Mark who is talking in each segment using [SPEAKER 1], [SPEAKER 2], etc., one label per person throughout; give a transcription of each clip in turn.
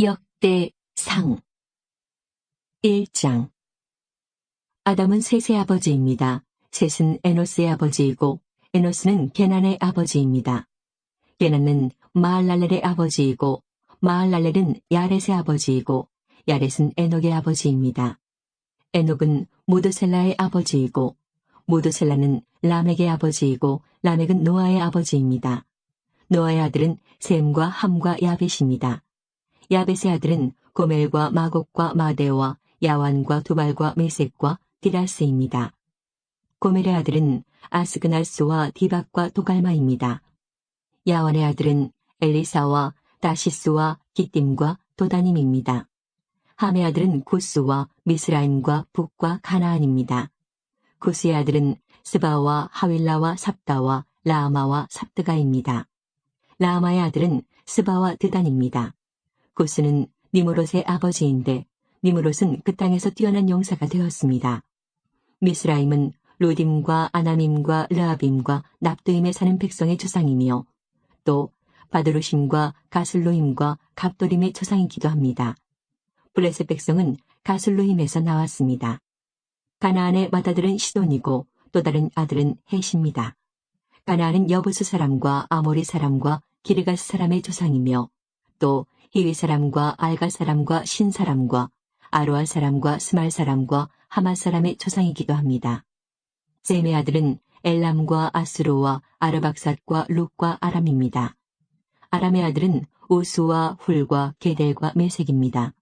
[SPEAKER 1] 역대상 1장. 아담은 셋의 아버지입니다. 셋은 에노스의 아버지이고 에노스는 게난의 아버지입니다. 게난은 마할랄렐의 아버지이고 마할랄렐은 야렛의 아버지이고 야렛은 에녹의 아버지입니다. 에녹은 무드셀라의 아버지이고 무드셀라는 라멕의 아버지이고 라멕은 노아의 아버지입니다. 노아의 아들은 셈과 함과 야벳입니다. 야벳의 아들은 고멜과 마곡과 마데와 야완과 두발과 메섹과 디라스입니다. 고멜의 아들은 아스그나스와 디박과 도갈마입니다. 야완의 아들은 엘리사와 다시스와 기띔과 도다님입니다. 함의 아들은 구스와 미스라임과 북과 가나안입니다. 구스의 아들은 스바와 하윌라와 삽다와 라아마와 삽드가입니다. 라아마의 아들은 스바와 드단입니다. 구스는 니무롯의 아버지인데 니무롯은 그 땅에서 뛰어난 용사가 되었습니다. 미스라임은 루딤과 아나밈과 르아빔과 납도임에 사는 백성의 조상이며 또 바드루심과 가슬로임과 갑도림의 조상이기도 합니다. 블레셋 백성은 가슬로임에서 나왔습니다. 가나안의 맏아들은 시돈이고 또 다른 아들은 헷입니다. 가나안은 여부스 사람과 아모리 사람과 기르가스 사람의 조상이며 또 히위 사람과 알가 사람과 신 사람과 아로아 사람과 스말 사람과 하마 사람의 조상이기도 합니다. 셈의 아들은 엘람과 아스로와 아르박삿과 룩과 아람입니다. 아람의 아들은 우수와 훌과 게델과 메색입니다.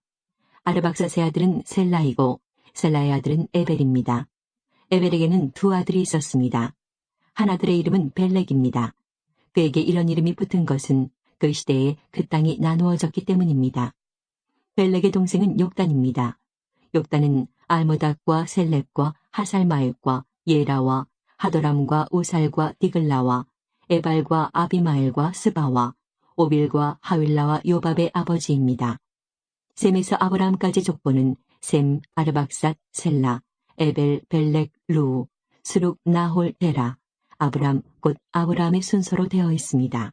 [SPEAKER 1] 아르박삿의 아들은 셀라이고 셀라의 아들은 에벨입니다. 에벨에게는 두 아들이 있었습니다. 한 아들의 이름은 벨렉입니다. 그에게 이런 이름이 붙은 것은 그 시대에 그 땅이 나누어졌기 때문입니다. 벨렉의 동생은 욕단입니다. 욕단은 알모닥과 셀렉과 하살마엘과 예라와 하도람과 우살과 디글라와 에발과 아비마엘과 스바와 오빌과 하윌라와 요밥의 아버지입니다. 셈에서 아브라함까지 족보는 셈, 아르박삿, 셀라, 에벨, 벨렉, 루, 스룩, 나홀, 데라, 아브람, 곧 아브라함의 순서로 되어 있습니다.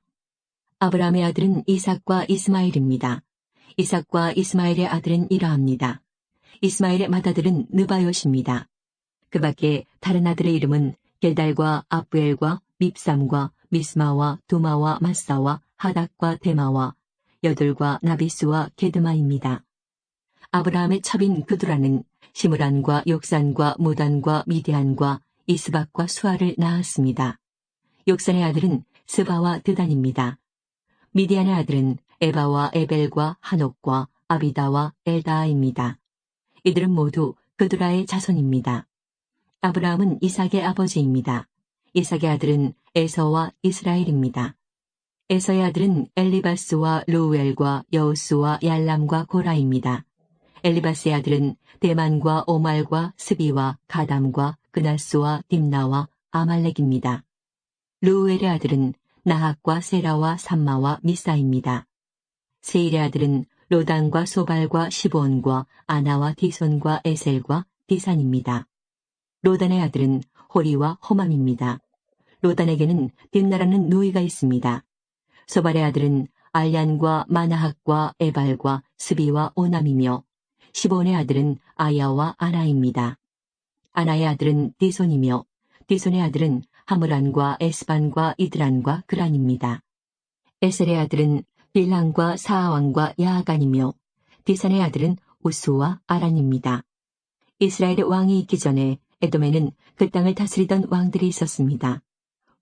[SPEAKER 1] 아브라함의 아들은 이삭과 이스마엘입니다. 이삭과 이스마엘의 아들은 이러합니다. 이스마엘의 맏아들은 느바요시입니다. 그 밖에 다른 아들의 이름은 게달과 아브엘과 밉삼과 미스마와 두마와 마사와 하닥과 데마와 여둘과 나비스와 게드마입니다. 아브라함의 첩인 그두라는 시므란과 욕산과 무단과 미디안과 이스박과 수아를 낳았습니다. 욕산의 아들은 스바와 드단입니다. 미디안의 아들은 에바와 에벨과 한옥과 아비다와 엘다아입니다. 이들은 모두 그두라의 자손입니다. 아브라함은 이삭의 아버지입니다. 이삭의 아들은 에서와 이스라엘입니다. 에서의 아들은 엘리바스와 루엘과 여우스와 얄람과 고라입니다. 엘리바스의 아들은 데만과 오말과 스비와 가담과 그나스와 딥나와 아말렉입니다. 루엘의 아들은 나학과 세라와 삼마와 미사입니다. 세일의 아들은 로단과 소발과 시본과 아나와 디손과 에셀과 디산입니다. 로단의 아들은 호리와 호맘입니다. 로단에게는 딥나라는 누이가 있습니다. 소발의 아들은 알얀과 마나학과 에발과 스비와 오남이며 시본의 아들은 아야와 아나입니다. 아나의 아들은 디손이며 디손의 아들은 하므란과 에스반과 이드란과 그란입니다. 에셀의 아들은 빌랑과 사아왕과 야아간이며 디산의 아들은 우스와 아란입니다. 이스라엘의 왕이 있기 전에 에돔에는 그 땅을 다스리던 왕들이 있었습니다.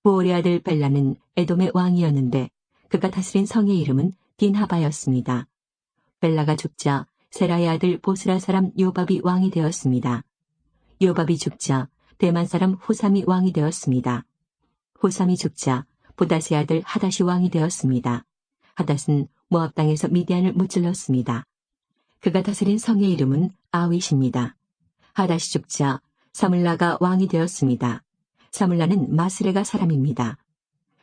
[SPEAKER 1] 부올의 아들 벨라는 에돔의 왕이었는데 그가 다스린 성의 이름은 딘하바였습니다. 벨라가 죽자 세라의 아들 보스라 사람 요밥이 왕이 되었습니다. 요밥이 죽자 대만 사람 후삼이 왕이 되었습니다. 후삼이 죽자 보닷의 아들 하닷이 왕이 되었습니다. 하닷은 모압 땅에서 미디안을 무찔렀습니다. 그가 다스린 성의 이름은 아윗입니다. 하닷이 죽자 사물라가 왕이 되었습니다. 사물라는 마스레가 사람입니다.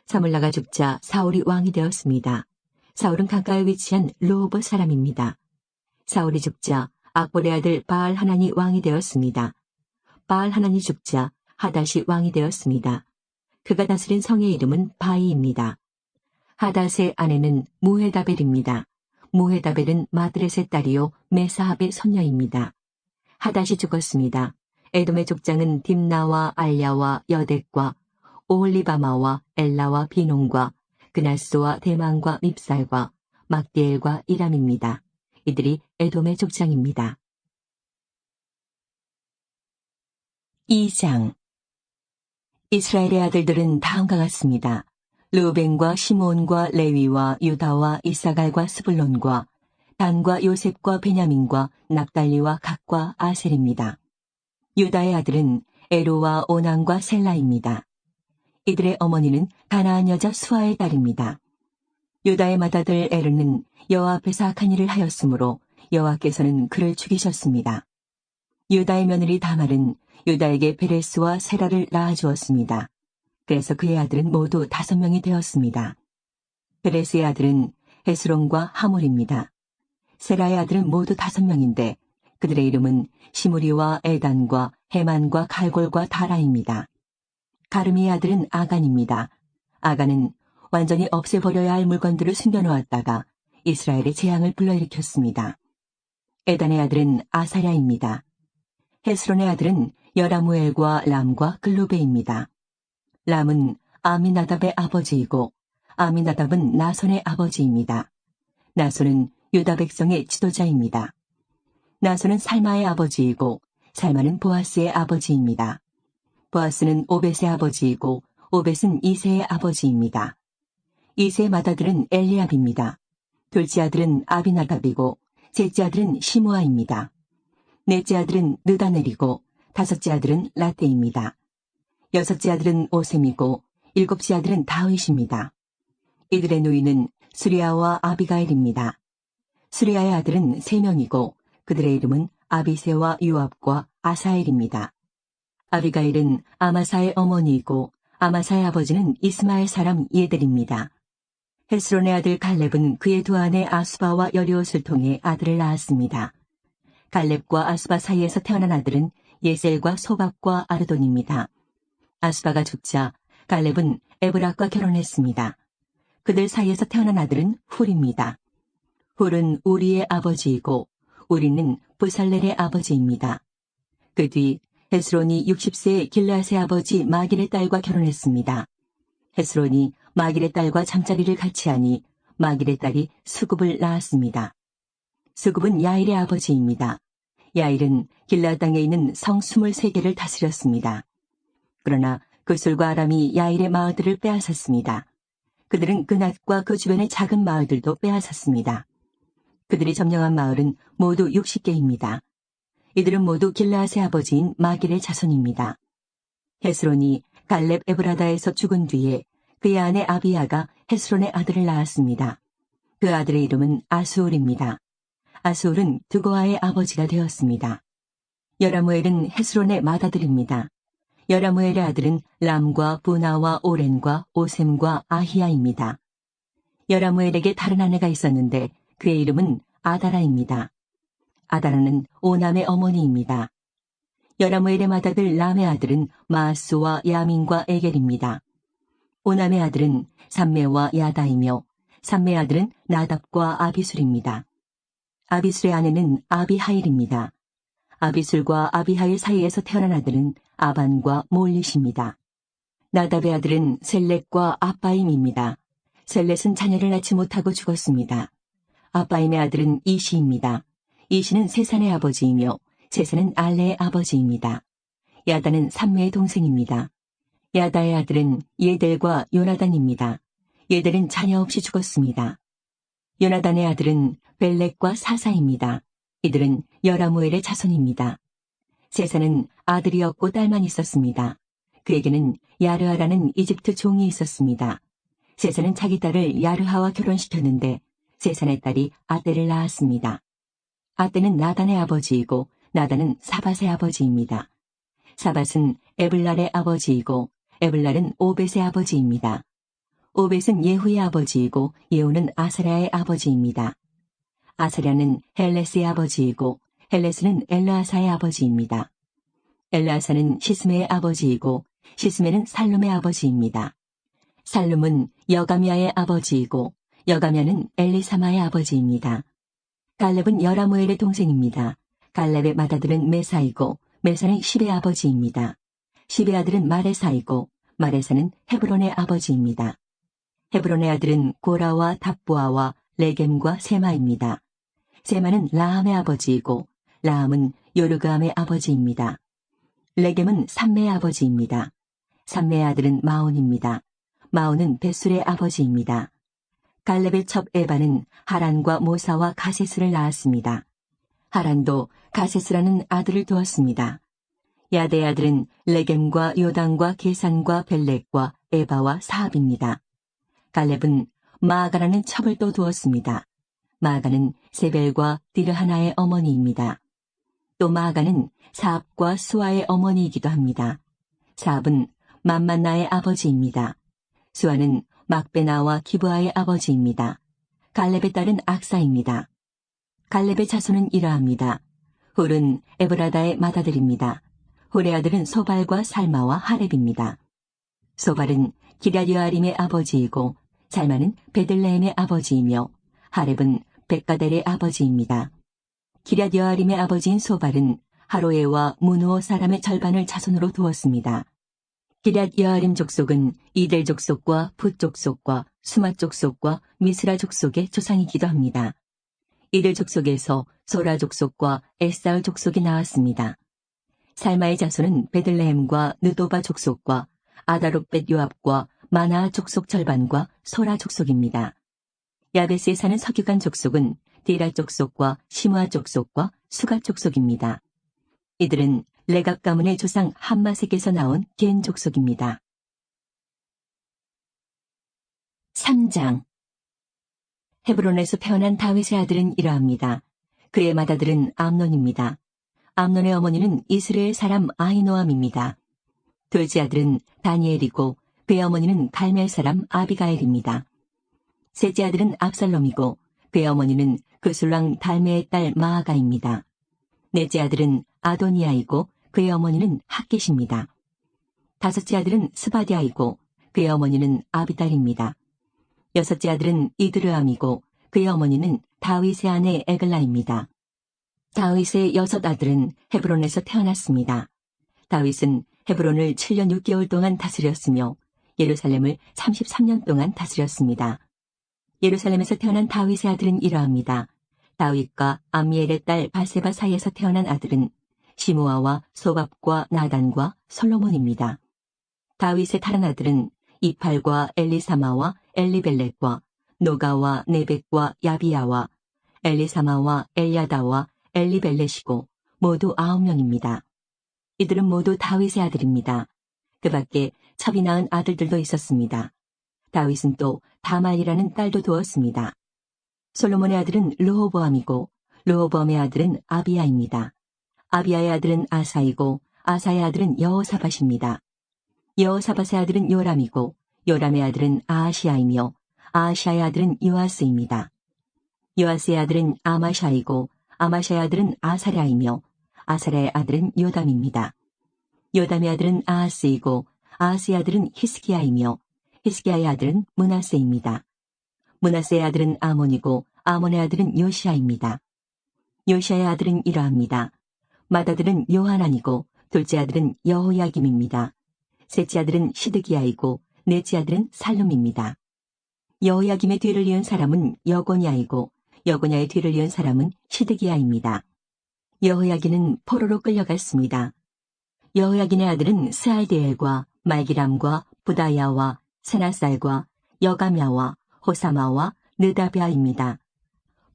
[SPEAKER 1] 사물라가 죽자 사울이 왕이 되었습니다. 사울은 강가에 위치한 르호봇 사람입니다. 사울이 죽자 악볼의 아들 바알 하난이 왕이 되었습니다. 바알 하난이 죽자 하닷이 왕이 되었습니다. 그가 다스린 성의 이름은 바이입니다. 하닷의 아내는 무헤다벨입니다. 무헤다벨은 마드렛의 딸이요 메사합의 손녀입니다. 하닷이 죽었습니다. 에돔의 족장은 딥나와 알야와 여덱과 오홀리바마와 엘라와 비논과 그나스와 대만과 밉살과 막디엘과 이람입니다. 이들이 에돔의 족장입니다. 2장 이스라엘의 아들들은 다음과 같습니다. 르우벤과 시므온과 레위와 유다와 이사갈과 스불론과 단과 요셉과 베냐민과 납달리와 갓과 아셀입니다. 유다의 아들은 에로와 오난과 셀라입니다. 이들의 어머니는 가나안 여자 수아의 딸입니다. 유다의 맏아들 에르는 여호와 앞에서 악한 일을 하였으므로 여호와께서는 그를 죽이셨습니다. 유다의 며느리 다말은 유다에게 베레스와 세라를 낳아주었습니다. 그래서 그의 아들은 모두 5명이 되었습니다. 베레스의 아들은 헤스론과 하몰입니다. 세라의 아들은 모두 5명인데 그들의 이름은 시므리와 에단과 헤만과 갈골과 다라입니다. 가르미의 아들은 아간입니다. 아간은 완전히 없애버려야 할 물건들을 숨겨놓았다가 이스라엘의 재앙을 불러일으켰습니다. 에단의 아들은 아사랴입니다. 헤스론의 아들은 여라무엘과 람과 글루베입니다. 람은 아미나답의 아버지이고 아미나답은 나손의 아버지입니다. 나손은 유다 백성의 지도자입니다. 나손은 살마의 아버지이고 살마는 보아스의 아버지입니다. 보아스는 오벳의 아버지이고 오벳은 이세의 아버지입니다. 이세의 맏아들은 엘리압입니다. 둘째 아들은 아비나답이고 셋째 아들은 시므아입니다. 넷째 아들은 느다넬이고 다섯째 아들은 라떼입니다. 여섯째 아들은 오셈이고 일곱째 아들은 다윗입니다. 이들의 누이는 수리아와 아비가일입니다. 수리아의 아들은 3명이고 그들의 이름은 아비세와 요압과 아사엘입니다. 아비가일은 아마사의 어머니이고 아마사의 아버지는 이스마엘 사람 예델입니다. 헤스론의 아들 갈렙은 그의 두 아내 아수바와 여리옷을 통해 아들을 낳았습니다. 갈렙과 아수바 사이에서 태어난 아들은 예셀과 소박과 아르돈입니다. 아수바가 죽자 갈렙은 에브락과 결혼했습니다. 그들 사이에서 태어난 아들은 훌입니다. 훌은 우리의 아버지이고 우리는 부살렐의 아버지입니다. 그 뒤 헤스론이 60세의 길르앗의 아버지 마길의 딸과 결혼했습니다. 헤스론이 마길의 딸과 잠자리를 같이 하니 마길의 딸이 수굽을 낳았습니다. 수굽은 야일의 아버지입니다. 야일은 길르앗 땅에 있는 성 23개를 다스렸습니다. 그러나 그술과 아람이 야일의 마을들을 빼앗았습니다. 그들은 그낫과 그 주변의 작은 마을들도 빼앗았습니다. 그들이 점령한 마을은 모두 60개입니다. 이들은 모두 길르앗의 아버지인 마길의 자손입니다. 헤스론이 갈렙 에브라다에서 죽은 뒤에 그의 아내 아비야가 헤스론의 아들을 낳았습니다. 그 아들의 이름은 아수울입니다. 아수울은 드고아의 아버지가 되었습니다. 여라무엘은 헤스론의 맏아들입니다. 여라무엘의 아들은 람과 부나와 오렌과 오셈과 아히야입니다. 여라무엘에게 다른 아내가 있었는데 그의 이름은 아다라입니다. 아다라는 오남의 어머니입니다. 여라무엘의 맏아들 람의 아들은 마아스와 야민과 에겔입니다. 오남의 아들은 삼메와 야다이며 삼메의 아들은 나답과 아비술입니다. 아비술의 아내는 아비하일입니다. 아비술과 아비하일 사이에서 태어난 아들은 아반과 몰릿입니다. 나답의 아들은 셀렉과 아빠임입니다. 셀렛은 자녀를 낳지 못하고 죽었습니다. 아빠임의 아들은 이시입니다. 이시는 세산의 아버지이며 세산은 알레의 아버지입니다. 야다는 삼메의 동생입니다. 야다의 아들은 예델과 요나단입니다. 예델은 자녀 없이 죽었습니다. 요나단의 아들은 벨렉과 사사입니다. 이들은 여라무엘의 자손입니다. 세산은 아들이 없고 딸만 있었습니다. 그에게는 야르하라는 이집트 종이 있었습니다. 세산은 자기 딸을 야르하와 결혼시켰는데 세산의 딸이 아떼를 낳았습니다. 아떼는 나단의 아버지이고 나단은 사밧의 아버지입니다. 사밧은 에블랄의 아버지이고 에블랄은 오벳의 아버지입니다. 오벳은 예후의 아버지이고 예후는 아사랴의 아버지입니다. 아사랴는 헬레스의 아버지이고 헬레스는 엘르아사의 아버지입니다. 엘르아사는 시스메의 아버지이고 시스메는 살룸의 아버지입니다. 살룸은 여가미아의 아버지이고 여가면은 엘리사마의 아버지입니다. 갈렙은 여라무엘의 동생입니다. 갈렙의 맏아들은 메사이고 메사는 십의 아버지입니다. 십의 아들은 마레사이고 마레사는 헤브론의 아버지입니다. 헤브론의 아들은 고라와 답부아와 레겜과 세마입니다. 세마는 라함의 아버지이고 라함은 요르그암의 아버지입니다. 레겜은 삼매의 아버지입니다. 삼매의 아들은 마온입니다. 마온은 벳술의 아버지입니다. 갈렙의 첩 에바는 하란과 모사와 가세스를 낳았습니다. 하란도 가세스라는 아들을 두었습니다. 야대의 아들은 레겜과 요단과 게산과 벨렉과 에바와 사합입니다. 갈렙은 마아가라는 첩을 또 두었습니다. 마아가는 세벨과 디르하나의 어머니입니다. 또 마아가는 사합과 수아의 어머니이기도 합니다. 사합은 맘만나의 아버지입니다. 수아는 막베나와 기브아의 아버지입니다. 갈렙의 딸은 악사입니다. 갈렙의 자손은 이러합니다. 훌은 에브라다의 맏아들입니다. 훌의 아들은 소발과 살마와 하렙입니다. 소발은 기랴리아림의 아버지이고 살마는 베들레헴의 아버지이며 하렙은 백가델의 아버지입니다. 기랴리아림의 아버지인 소발은 하로에와 무누오 사람의 절반을 자손으로 두었습니다. 기랴리아림 족속은 이델 족속과 붓 족속과 수마 족속과 미스라 족속의 조상이기도 합니다. 이들 족속에서 소라 족속과 에사울 족속이 나왔습니다. 살마의 자손은 베들레헴과 느도바 족속과 아다롯벳 요압과 마나아 족속 절반과 소라 족속입니다. 야베스에 사는 서기관 족속은 디라 족속과 시므아 족속과 수가 족속입니다. 이들은 레갑 가문의 조상 함마색에서 나온 겐 족속입니다. 3장 헤브론에서 태어난 다윗의 아들은 이러합니다. 그의 맏아들은 암논입니다. 암논의 어머니는 이스라엘 사람 아히노암입니다. 둘째 아들은 다니엘이고 그의 어머니는 갈멜 사람 아비가엘입니다. 셋째 아들은 압살롬이고 그의 어머니는 그술왕 달메의 딸 마아가입니다. 넷째 아들은 아도니아이고 그의 어머니는 핫겟입니다. 다섯째 아들은 스바디아이고 그의 어머니는 아비달입니다. 여섯째 아들은 이드르암이고 그의 어머니는 다윗의 아내 에글라입니다. 다윗의 여섯 아들은 헤브론에서 태어났습니다. 다윗은 헤브론을 7년 6개월 동안 다스렸으며 예루살렘을 33년 동안 다스렸습니다. 예루살렘에서 태어난 다윗의 아들은 이러합니다. 다윗과 암미엘의 딸 바세바 사이에서 태어난 아들은 시므아와 소밥과 나단과 솔로몬입니다. 다윗의 다른 아들은 이팔과 엘리사마와 엘리벨렉과 노가와 네벡과 야비야와 엘리사마와 엘야다와 엘리벨렛이고 모두 9명입니다. 이들은 모두 다윗의 아들입니다. 그 밖에 첩이 낳은 아들들도 있었습니다. 다윗은 또 다말이라는 딸도 두었습니다. 솔로몬의 아들은 르호보암이고 르호보암의 아들은 아비야입니다. 아비야의 아들은 아사이고 아사의 아들은 여호사밧입니다. 여호사밧의 아들은 요람이고 요람의 아들은 아하시아이며 아하시아의 아들은 요아스입니다. 요아스의 아들은 아마샤이고 아마샤의 아들은 아사랴이며 아사랴의 아들은 요담입니다. 요담의 아들은 아하스이고 아하스의 아들은 히스기야이며 히스기야의 아들은 므낫세입니다. 므낫세의 아들은 아몬이고 아몬의 아들은 요시아입니다. 요시아의 아들은 이러합니다. 맏아들은 요하난이고 둘째 아들은 여호야김입니다. 셋째 아들은 시드기야이고 넷째 아들은 살룸입니다. 여호야김의 뒤를 이은 사람은 여고냐이고 여고냐의 뒤를 이은 사람은 시드기야입니다. 여호야긴은 포로로 끌려갔습니다. 여호야긴의 아들은 스알디엘과 말기람과 부다야와 세나살과 여가мя와 호사마와 느다비아입니다.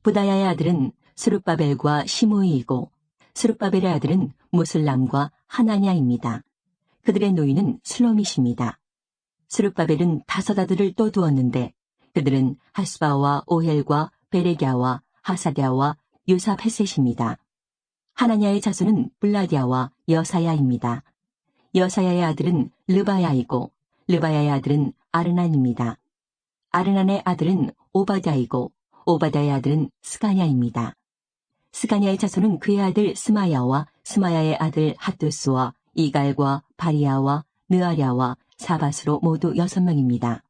[SPEAKER 1] 부다야의 아들은 스룹바벨과 시므이이고 스룹바벨의 아들은 무슬람과 하나냐입니다. 그들의 노인은 슬로밋입니다. 스룹바벨은 5 아들을 또 두었는데 그들은 하스바와 오헬과 베레갸와 하사랴와 유사베셋입니다. 하나냐의 자손은 블라디아와 여사야입니다. 여사야의 아들은 르바야이고 르바야의 아들은 아르난입니다. 아르난의 아들은 오바댜이고 오바댜의 아들은 스가냐입니다. 스가냐의 자손은 그의 아들 스마야와 스마야의 아들 핫두스와 이갈과 바리아와 느아랴와 사바스로 모두 6명입니다.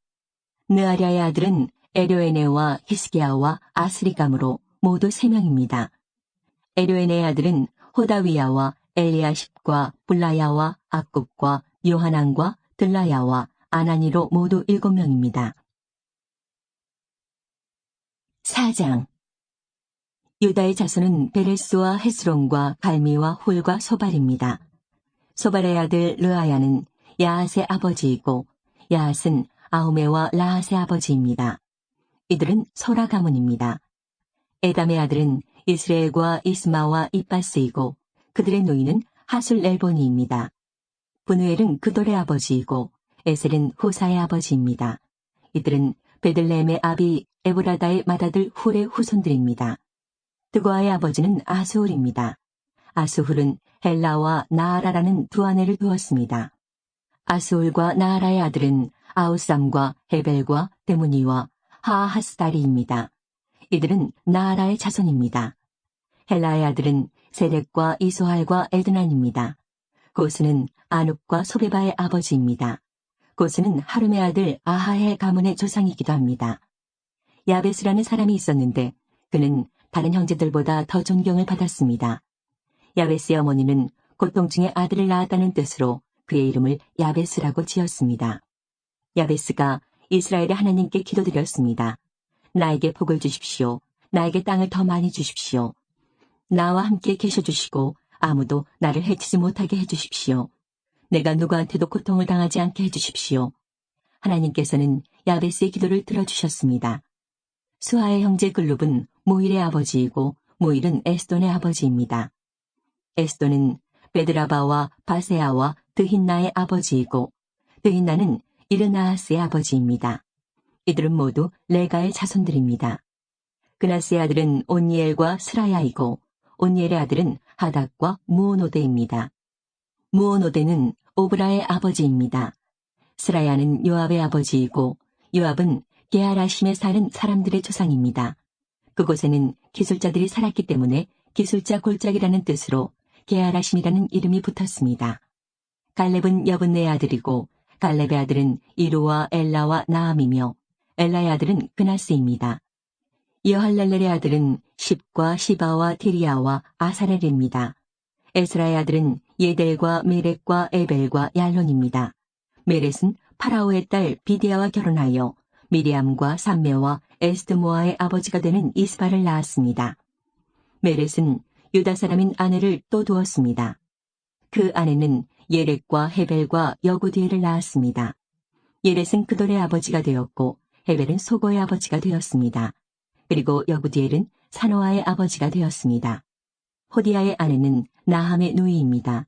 [SPEAKER 1] 느아랴의 아들은 에료에네와 히스기야와 아스리감으로 모두 3명입니다. 에료에네의 아들은 호다위야와 엘리야십과 블라야와 악굽과 요하난과 들라야와 아나니로 모두 7명입니다. 4장. 유다의 자손은 베레스와 헤스론과 갈미와 홀과 소발입니다. 소발의 아들 르아야는 야앗의 아버지이고 야앗은 아우메와 라앗의 아버지입니다. 이들은 소라 가문입니다. 에담의 아들은 이스라엘과 이스마와 이빠스이고 그들의 노인은 하술 엘보니입니다. 분우엘은 그돌의 아버지이고 에셀은 후사의 아버지입니다. 이들은 베들레헴의 아비 에브라다의 맏아들 훌의 후손들입니다. 드고아의 아버지는 아스훌입니다. 아스훌은 헬라와 나아라라는 두 아내를 두었습니다. 아스훌과 나아라의 아들은 아우쌈과 헤벨과 데무니와 하하스다리입니다. 이들은 나아라의 자손입니다. 헬라의 아들은 세렉과 이소할과 에드난입니다. 고스는 아눕과 소베바의 아버지입니다. 고스는 하룸의 아들 아하의 가문의 조상이기도 합니다. 야베스라는 사람이 있었는데 그는 다른 형제들보다 더 존경을 받았습니다. 야베스의 어머니는 고통 중에 아들을 낳았다는 뜻으로 그의 이름을 야베스라고 지었습니다. 야베스가 이스라엘의 하나님께 기도드렸습니다. 나에게 복을 주십시오. 나에게 땅을 더 많이 주십시오. 나와 함께 계셔주시고 아무도 나를 해치지 못하게 해주십시오. 내가 누구한테도 고통을 당하지 않게 해주십시오. 하나님께서는 야베스의 기도를 들어주셨습니다. 수아의 형제 글룹은 모일의 아버지이고 모일은 에스돈의 아버지입니다. 에스돈은 베드라바와 바세아와 드힌나의 아버지이고 드힌나는 이르나하스의 아버지입니다. 이들은 모두 레가의 자손들입니다. 그나스의 아들은 온니엘과 스라야이고 온니엘의 아들은 하닥과 무오노데입니다. 무오노데는 오브라의 아버지입니다. 스라야는 요압의 아버지이고 요압은 게하라심에 사는 사람들의 조상입니다. 그곳에는 기술자들이 살았기 때문에 기술자 골짜기라는 뜻으로 게하라심이라는 이름이 붙었습니다. 갈렙은 여분네의 아들이고 갈렙의 아들은 이루와 엘라와 나암이며 엘라의 아들은 그나스입니다. 여할렐렐의 아들은 십과 시바와 디리아와 아사렐입니다. 에스라의 아들은 예델과 메렉과 에벨과 얄론입니다. 메렛은 파라오의 딸 비디아와 결혼하여 미리암과 삼메와 에스드모아의 아버지가 되는 이스바를 낳았습니다. 메렛은 유다 사람인 아내를 또 두었습니다. 그 아내는 예렉과 헤벨과 여구디엘을 낳았습니다. 예렛은 그돌의 아버지가 되었고 헤벨은 소고의 아버지가 되었습니다. 그리고 여구디엘은 사노아의 아버지가 되었습니다. 호디아의 아내는 나함의 누이입니다.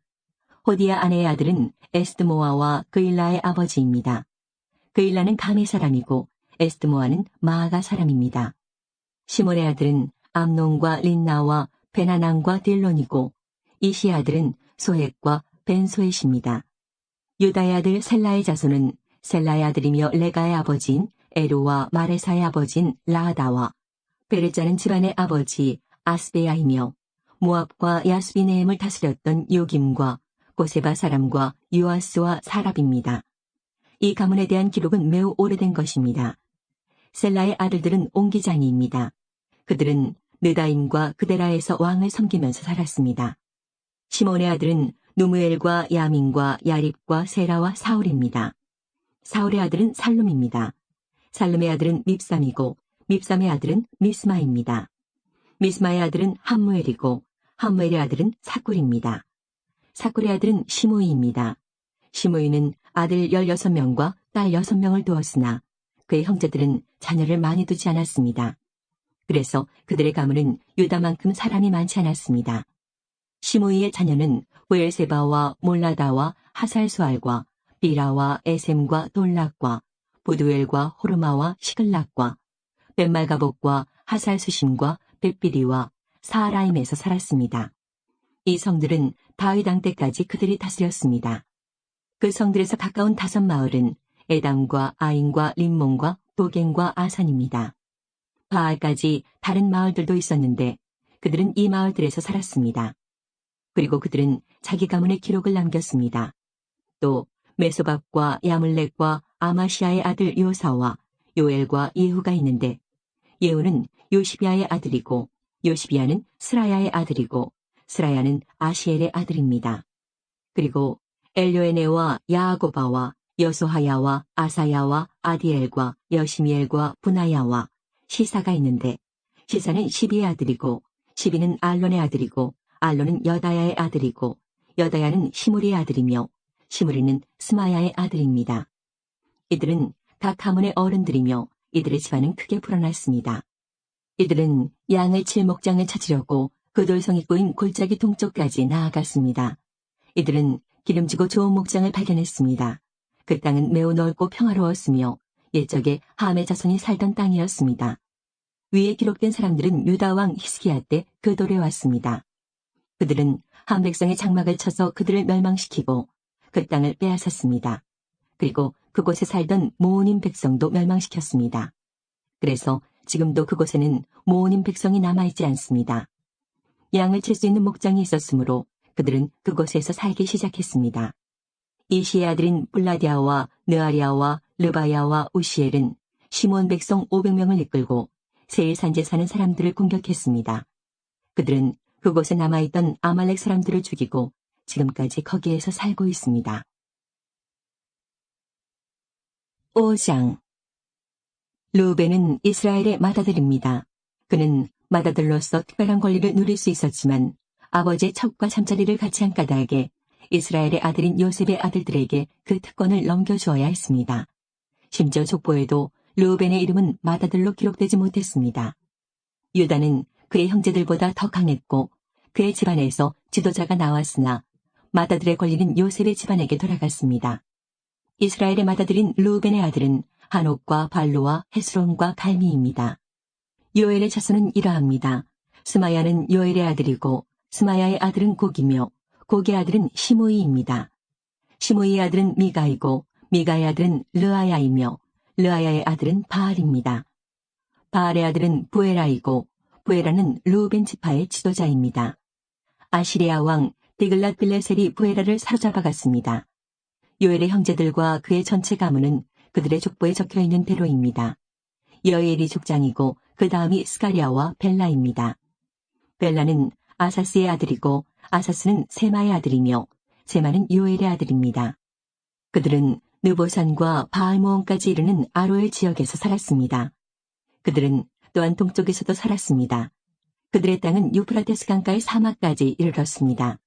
[SPEAKER 1] 호디아 아내의 아들은 에스드모아와 그일라의 아버지입니다. 그일라는 감의 사람이고 에스드모아는 마아가 사람입니다. 시몬의 아들은 암논과 린나와 베나난과 딜론이고 이시의 아들은 소헷과 벤소헷입니다. 유다의 아들 셀라의 자손은 셀라의 아들이며 레가의 아버지인 에루와 마레사의 아버지인 라하다와 베레자는 집안의 아버지 아스베야이며 모압과 야스비네임을 다스렸던 요김과 고세바 사람과 요아스와 사랍입니다. 이 가문에 대한 기록은 매우 오래된 것입니다. 셀라의 아들들은 옹기장이입니다. 그들은 느다임과 그데라에서 왕을 섬기면서 살았습니다. 시몬의 아들은 누무엘과 야민과 야립과 세라와 사울입니다. 사울의 아들은 살룸입니다. 살룸의 아들은 밉삼이고 밉삼의 아들은 미스마입니다. 미스마의 아들은 함무엘이고 함무엘의 아들은 사꿀입니다. 사꿀의 아들은 시므이입니다. 시므이는 아들 16명과 딸 6명을 두었으나 그의 형제들은 자녀를 많이 두지 않았습니다. 그래서 그들의 가문은 유다만큼 사람이 많지 않았습니다. 시므이의 자녀는 후엘세바와 몰라다와 하살수알과 비라와 에셈과 돌락과 부두엘과 호르마와 시글락과 벳말가복과 하살수심과 벳비리와 사하라임에서 살았습니다. 이 성들은 다윗 왕 때까지 그들이 다스렸습니다. 그 성들에서 가까운 5마을은 에담과 아인과 림몬과 도겐과 아산입니다. 바알까지 다른 마을들도 있었는데 그들은 이 마을들에서 살았습니다. 그리고 그들은 자기 가문의 기록을 남겼습니다. 또 메소박과 야물렉과 아마시아의 아들 요사와 요엘과 예후가 있는데 예후는 요시비아의 아들이고 요시비아는 스라야의 아들이고 스라야는 아시엘의 아들입니다. 그리고 엘요에네와 야아고바와 여소하야와 아사야와 아디엘과 여시미엘과 분하야와 시사가 있는데 시사는 시비의 아들이고 시비는 알론의 아들이고 알론은 여다야의 아들이고 여다야는 시무리의 아들이며 시무리는 스마야의 아들입니다. 이들은 각 가문의 어른들이며 이들의 집안은 크게 불어났습니다. 이들은 양을 칠 목장을 찾으려고 그 돌성이 꼬인 골짜기 동쪽까지 나아갔습니다. 이들은 기름지고 좋은 목장을 발견했습니다. 그 땅은 매우 넓고 평화로웠으며 옛적에 함의 자손이 살던 땅이었습니다. 위에 기록된 사람들은 유다 왕 히스기야 때 그 돌에 왔습니다. 그들은 함 백성의 장막을 쳐서 그들을 멸망시키고 그 땅을 빼앗았습니다. 그리고 그곳에 살던 모오님 백성도 멸망시켰습니다. 그래서 지금도 그곳에는 모오님 백성이 남아있지 않습니다. 양을 칠 수 있는 목장이 있었으므로 그들은 그곳에서 살기 시작했습니다. 이시의 아들인 블라디아와 느아리아와 르바야와 우시엘은 시몬 백성 500명을 이끌고 세일 산지에 사는 사람들을 공격했습니다. 그들은 그곳에 남아있던 아말렉 사람들을 죽이고 지금까지 거기에서 살고 있습니다. 5장 르우벤은 이스라엘의 맏아들입니다. 그는 맏아들로서 특별한 권리를 누릴 수 있었지만 아버지의 첩과 잠자리를 같이 한 까닭에 이스라엘의 아들인 요셉의 아들들에게 그 특권을 넘겨주어야 했습니다. 심지어 족보에도 르우벤의 이름은 맏아들로 기록되지 못했습니다. 유다는 그의 형제들보다 더 강했고 그의 집안에서 지도자가 나왔으나 맏아들의 권리는 요셉의 집안에게 돌아갔습니다. 이스라엘의 맏아들인 르우벤의 아들은 한옥과 발루와 헤스론과 갈미입니다. 요엘의 자손은 이러합니다. 스마야는 요엘의 아들이고 스마야의 아들은 곡이며 곡의 아들은 시므이입니다. 시므이의 아들은 미가이고 미가의 아들은 르아야이며 르아야의 아들은 바알입니다. 바알의 아들은 부에라이고 부에라는 르우벤 지파의 지도자입니다. 아시리아 왕 디글랏 빌레셀이 부에라를 사로잡아갔습니다. 요엘의 형제들과 그의 전체 가문은 그들의 족보에 적혀있는 대로입니다. 여엘이 족장이고 그 다음이 스가랴와 벨라입니다. 벨라는 아사스의 아들이고 아사스는 세마의 아들이며 세마는 요엘의 아들입니다. 그들은 느보산과 바알모온까지 이르는 아로엘 지역에서 살았습니다. 그들은 또한 동쪽에서도 살았습니다. 그들의 땅은 유프라테스 강가의 사막까지 이르렀습니다.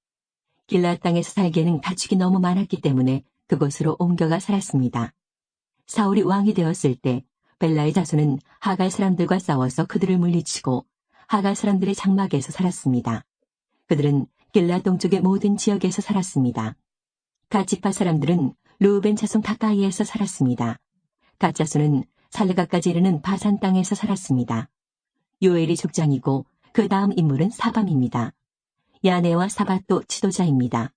[SPEAKER 1] 길앗 땅에서 살기에는 가축이 너무 많았기 때문에 그곳으로 옮겨가 살았습니다. 사울이 왕이 되었을 때 벨라의 자손은 하갈 사람들과 싸워서 그들을 물리치고 하갈 사람들의 장막에서 살았습니다. 그들은 길앗 동쪽의 모든 지역에서 살았습니다. 갓 지파 사람들은 르우벤 자손 가까이에서 살았습니다. 갓 자손은 살르가까지 이르는 바산 땅에서 살았습니다. 요엘이 족장이고 그 다음 인물은 사밤입니다. 야네와 사밧도 지도자입니다.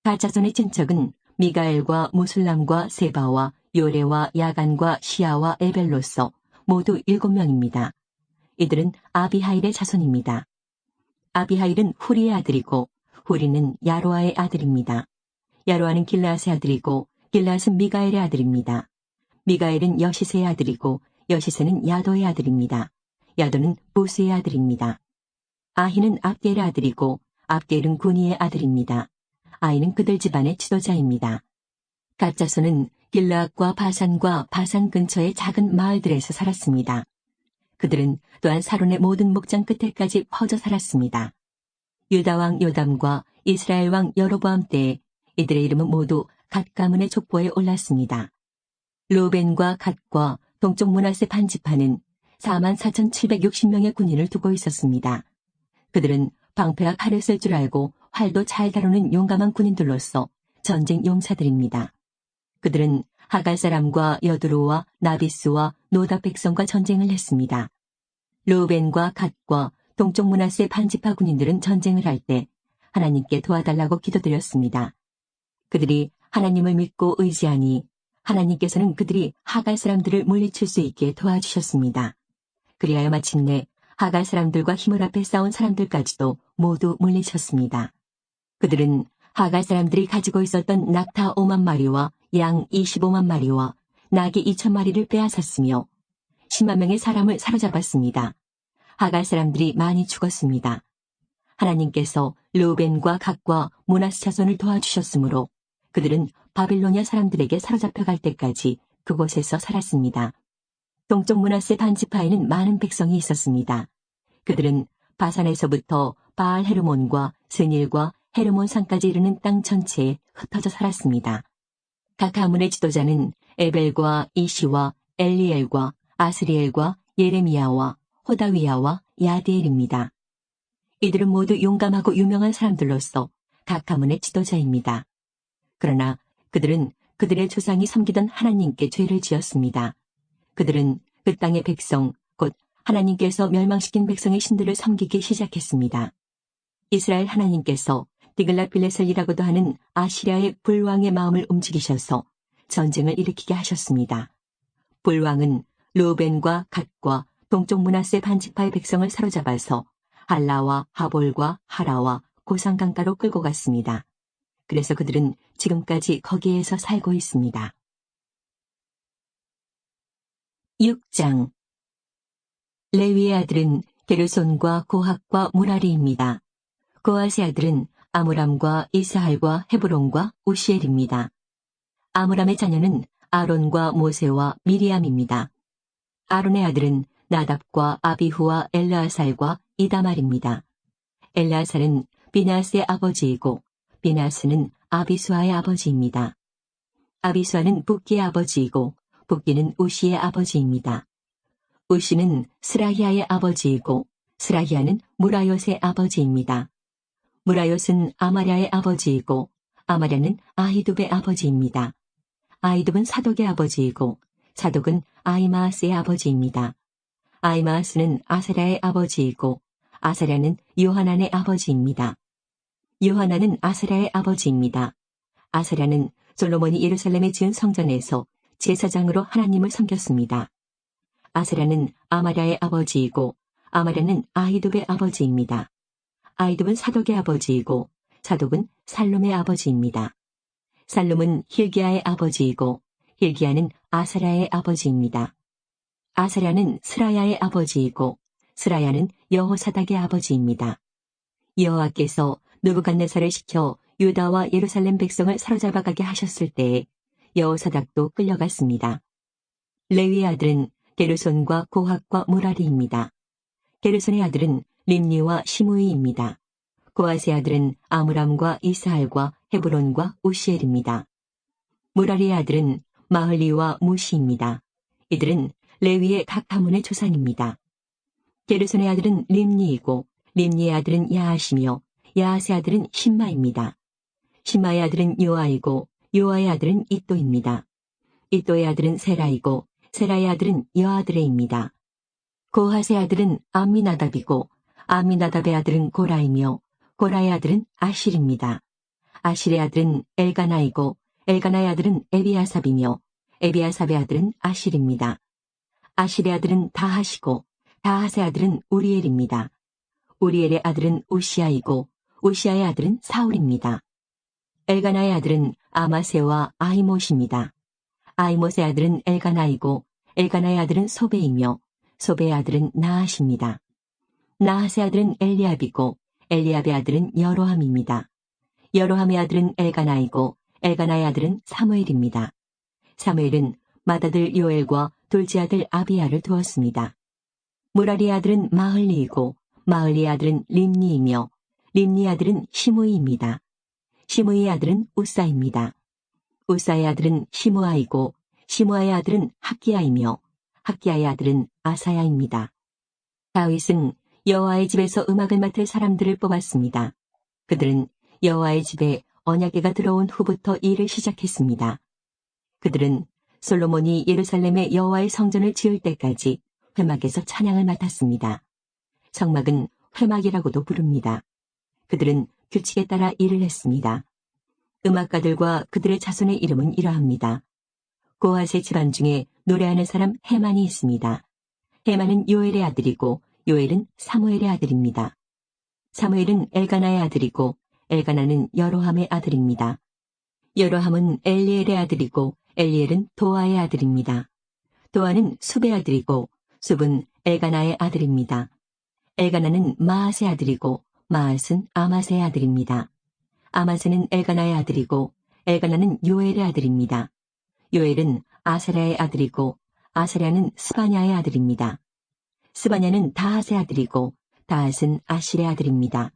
[SPEAKER 1] 갓 자손의 친척은 미가엘과 무술람과 세바와 요레와 야간과 시아와 에벨로서 모두 7명입니다. 이들은 아비하일의 자손입니다. 아비하일은 후리의 아들이고 후리는 야로아의 아들입니다. 야로아는 길라앗의 아들이고 길라앗은 미가엘의 아들입니다. 미가엘은 여시세의 아들이고 여시세는 야도의 아들입니다. 야도는 부스의 아들입니다. 아히는 압디엘의 아들이고 압디엘은 구니의 아들입니다. 아이는 그들 집안의 지도자입니다. 갓 자손은 길라앗과 바산과 바산 근처의 작은 마을들에서 살았습니다. 그들은 또한 사론의 모든 목장 끝에까지 퍼져 살았습니다. 유다 왕 요담과 이스라엘 왕 여로보암 때에 이들의 이름은 모두 갓 가문의 족보에 올랐습니다. 르우벤과 갓과 동쪽 므낫세 반지파는 44,760명의 군인을 두고 있었습니다. 그들은 방패와 칼을 쓸 줄 알고 활도 잘 다루는 용감한 군인들로서 전쟁 용사들입니다. 그들은 하갈 사람과 여두루와 나비스와 노답 백성과 전쟁을 했습니다. 르우벤과 갓과 동쪽 므낫세 반지파 군인들은 전쟁을 할 때 하나님께 도와달라고 기도드렸습니다. 그들이 하나님을 믿고 의지하니 하나님께서는 그들이 하갈 사람들을 물리칠 수 있게 도와주셨습니다. 그리하여 마침내 하갈 사람들과 힘을 합해 싸운 사람들까지도 모두 물리쳤습니다. 그들은 하갈 사람들이 가지고 있었던 낙타 5만 마리와 양 25만 마리와 나귀 2천 마리를 빼앗았으며 10만 명의 사람을 사로잡았습니다. 하갈 사람들이 많이 죽었습니다. 하나님께서 르우벤과 갓과 므낫세 자손을 도와주셨으므로 그들은 바빌로니아 사람들에게 사로잡혀 갈 때까지 그곳에서 살았습니다. 동쪽 므낫세 반지파에는 많은 백성이 있었습니다. 그들은 바산에서부터 바알 헤르몬과 스닐과 헤르몬 산까지 이르는 땅 전체에 흩어져 살았습니다. 각 가문의 지도자는 에벨과 이시와 엘리엘과 아스리엘과 예레미야와 호다위야와 야디엘입니다. 이들은 모두 용감하고 유명한 사람들로서 각 가문의 지도자입니다. 그러나 그들은 그들의 조상이 섬기던 하나님께 죄를 지었습니다. 그들은 그 땅의 백성, 곧 하나님께서 멸망시킨 백성의 신들을 섬기기 시작했습니다. 이스라엘 하나님께서 디글랏빌레셀이라고도 하는 아시리아의 불왕의 마음을 움직이셔서 전쟁을 일으키게 하셨습니다. 불왕은 르우벤과 갓과 동쪽 므낫세 반지파의 백성을 사로잡아서 할라와 하볼과 하라와 고산강가로 끌고 갔습니다. 그래서 그들은 지금까지 거기에서 살고 있습니다. 6장 레위의 아들은 게르손과 고핫과 무라리입니다. 고핫의 아들은 아므람과 이스할과 헤브론과 우시엘입니다. 아므람의 자녀는 아론과 모세와 미리암입니다. 아론의 아들은 나답과 아비후와 엘르아살과 이다말입니다. 엘르아살은 비나스의 아버지이고 비나스는 아비수아의 아버지입니다. 아비수아는 붓기의 아버지이고 붓기는 우시의 아버지입니다. 우시는 스라히아의 아버지이고 스라히아는 무라요스의 아버지입니다. 무라요스는 아마랴의 아버지이고 아마랴는 아히둡의 아버지입니다. 아히둡은 사독의 아버지이고 사독은 아히마아스의 아버지입니다. 아히마아스는 아사랴의 아버지이고 아사랴는 요하난의 아버지입니다. 요하난은 아사랴의 아버지입니다. 아사랴는 솔로몬이 예루살렘에 지은 성전에서 제사장으로 하나님을 섬겼습니다. 아사랴는 아마랴의 아버지이고 아마랴는 아히둡의 아버지입니다. 아히둡은 사독의 아버지이고 사독은 살룸의 아버지입니다. 살룸은 힐기야의 아버지이고 힐기야는 아사랴의 아버지입니다. 아사랴는 스라야의 아버지이고 스라야는 여호사닥의 아버지입니다. 여호와께서 느부갓네살을 시켜 유다와 예루살렘 백성을 사로잡아 가게 하셨을 때에 여호사닥도 끌려갔습니다. 레위의 아들은 게르손과 고핫과 무라리입니다. 게르손의 아들은 림니와 시므이입니다. 고핫의 아들은 아므람과 이스할과 헤브론과 우시엘입니다. 무라리의 아들은 마흘리와 무시입니다. 이들은 레위의 각 가문의 조상입니다. 게르손의 아들은 림니이고 림니의 아들은 야하시며 야하스의 아들은 심마입니다. 심마의 아들은 요아이고 요아의 아들은 이또입니다. 이또의 아들은 세라이고 세라의 아들은 여아드레입니다. 고핫의 아들은 암미나답이고 암미나답의 아들은 고라이며 고라의 아들은 아실입니다. 아실의 아들은 엘가나이고 엘가나의 아들은 에비아삽이며 에비아삽의 아들은 아실입니다. 아실의 아들은 다하시고 다하스의 아들은 우리엘입니다. 우리엘의 아들은 우시아이고 우시아의 아들은 사울입니다. 엘가나의 아들은 아마세와 아히못입니다. 아히못의 아들은 엘가나이고 엘가나의 아들은 소베이며 소베의 아들은 나하십니다. 나하스의 아들은 엘리압이고 엘리압의 아들은 여로함입니다. 여로함의 아들은 엘가나이고 엘가나의 아들은 사무엘입니다. 사무엘은 맏아들 요엘과 둘째 아들 아비야를 두었습니다. 무라리의 아들은 마흘리이고 마흘리의 아들은 림니이며 림니의 아들은 시므이입니다. 시므이의 아들은 우사입니다. 우사의 아들은 시므아이고 시므아의 아들은 학기야이며 학기야의 아들은 아사야입니다. 다윗은 여호와의 집에서 음악을 맡을 사람들을 뽑았습니다. 그들은 여호와의 집에 언약궤가 들어온 후부터 일을 시작했습니다. 그들은 솔로몬이 예루살렘에 여호와의 성전을 지을 때까지 회막에서 찬양을 맡았습니다. 성막은 회막이라고도 부릅니다. 그들은 규칙에 따라 일을 했습니다. 음악가들과 그들의 자손의 이름은 이러합니다. 고핫의 집안 중에 노래하는 사람 헤만이 있습니다. 헤만은 요엘의 아들이고 요엘은 사무엘의 아들입니다. 사무엘은 엘가나의 아들이고 엘가나는 여로함의 아들입니다. 여로함은 엘리엘의 아들이고 엘리엘은 도아의 아들입니다. 도아는 숲의 아들이고 숲은 엘가나의 아들입니다. 엘가나는 마앗의 아들이고 마앗은 아마스의 아들입니다. 아마스는 엘가나의 아들이고 엘가나는 요엘의 아들입니다. 요엘은 아사랴의 아들이고 아사랴는 스바냐의 아들입니다. 스바냐는 다핫의 아들이고 다핫은 아실의 아들입니다.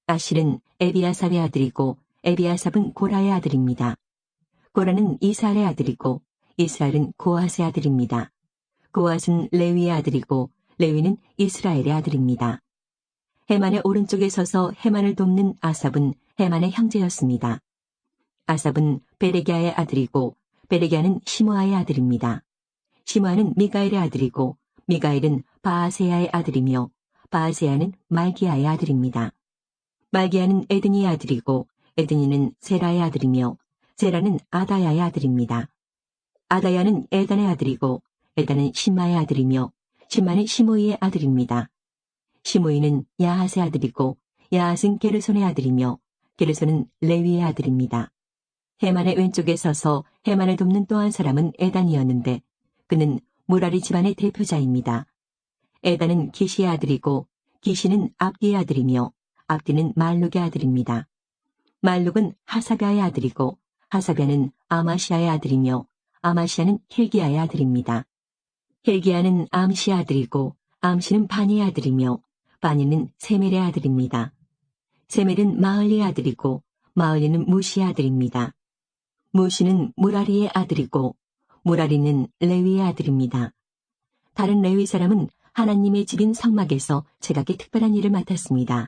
[SPEAKER 1] 아실은 에비아삽의 아들이고 에비아삽은 고라의 아들입니다. 고라는 이스할의 아들이고 이스할은 고핫의 아들입니다. 고핫은 레위의 아들이고 레위는 이스라엘의 아들입니다. 헤만의 오른쪽에 서서 헤만을 돕는 아삽은 헤만의 형제였습니다. 아삽은 베레기야의 아들이고 베레기야는 시므아의 아들입니다. 시므아는 미가엘의 아들이고 미가엘은 바아세야의 아들이며 바아세야는 말기야의 아들입니다. 말기야는 에드니의 아들이고 에드니는 세라의 아들이며 세라는 아다야의 아들입니다. 아다야는 에단의 아들이고 에단은 심마의 아들이며 심마는 시므이의 아들입니다. 시므이는 야핫의 아들이고 야핫은 게르손의 아들이며 게르손은 레위의 아들입니다. 헤만의 왼쪽에 서서 헤만을 돕는 또 한 사람은 에단이었는데 그는 무라리 집안의 대표자입니다. 에단은 기시의 아들이고 기시는 압디의 아들이며 압디는 말룩의 아들입니다. 말룩은 하사비아의 아들이고 하사비아는 아마시아의 아들이며 아마시아는 힐기야의 아들입니다. 힐기야는 암시의 아들이고 암시는 바니의 아들이며 바니는 세멜의 아들입니다. 세멜은 마을리의 아들이고 마을리는 무시의 아들입니다. 무시는 무라리의 아들이고 무라리는 레위의 아들입니다. 다른 레위 사람은 하나님의 집인 성막에서 제각기 특별한 일을 맡았습니다.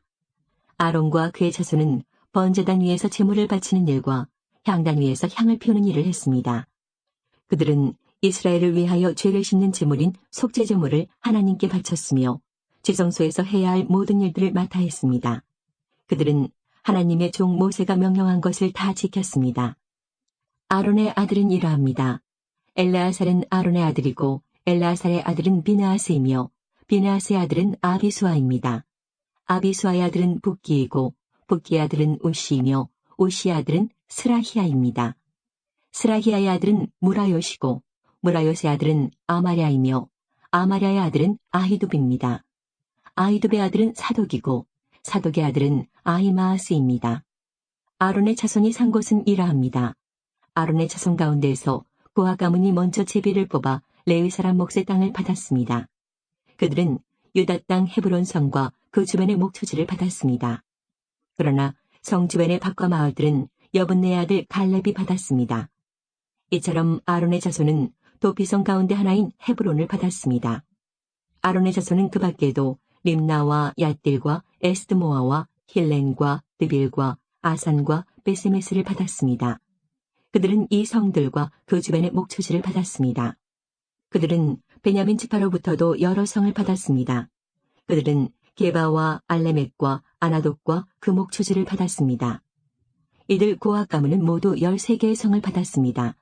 [SPEAKER 1] 아론과 그의 자손은 번제단 위에서 제물을 바치는 일과 향단 위에서 향을 피우는 일을 했습니다. 그들은 이스라엘을 위하여 죄를 씻는 제물인 속죄 제물을 하나님께 바쳤으며 지성소에서 해야 할 모든 일들을 맡아 했습니다. 그들은 하나님의 종 모세가 명령한 것을 다 지켰습니다. 아론의 아들은 이러합니다. 엘르아살은 아론의 아들이고 엘르아살의 아들은 비느하스이며 비느하스의 아들은 아비수아입니다. 아비수아의 아들은 붓기이고 붓기의 아들은 우시이며 우시의 아들은 스라히아입니다. 스라히아의 아들은 무라요시고 무라요스의 아들은 아마랴이며 아마랴의 아들은 아히둡입니다. 아히둡의 아들은 사독이고 사독의 아들은 아히마아스입니다. 아론의 자손이 산 곳은 이러합니다. 아론의 자손 가운데에서 고아 가문이 먼저 제비를 뽑아 레위 사람 몫의 땅을 받았습니다. 그들은 유다 땅 헤브론 성과 그 주변의 목초지를 받았습니다. 그러나 성 주변의 밭과 마을들은 여분네의 아들 갈렙이 받았습니다. 이처럼 아론의 자손은 도피성 가운데 하나인 헤브론을 받았습니다. 아론의 자손은 그 밖에도 림나와 얏딜과 에스드모아와 힐렌과 드빌과 아산과 베세메스를 받았습니다. 그들은 이 성들과 그 주변의 목초지를 받았습니다. 그들은 베냐민 지파로부터도 여러 성을 받았습니다. 그들은 게바와 알레멧과 아나돗과 그 목초지를 받았습니다. 이들 고아 가문은 모두 13개의 성을 받았습니다.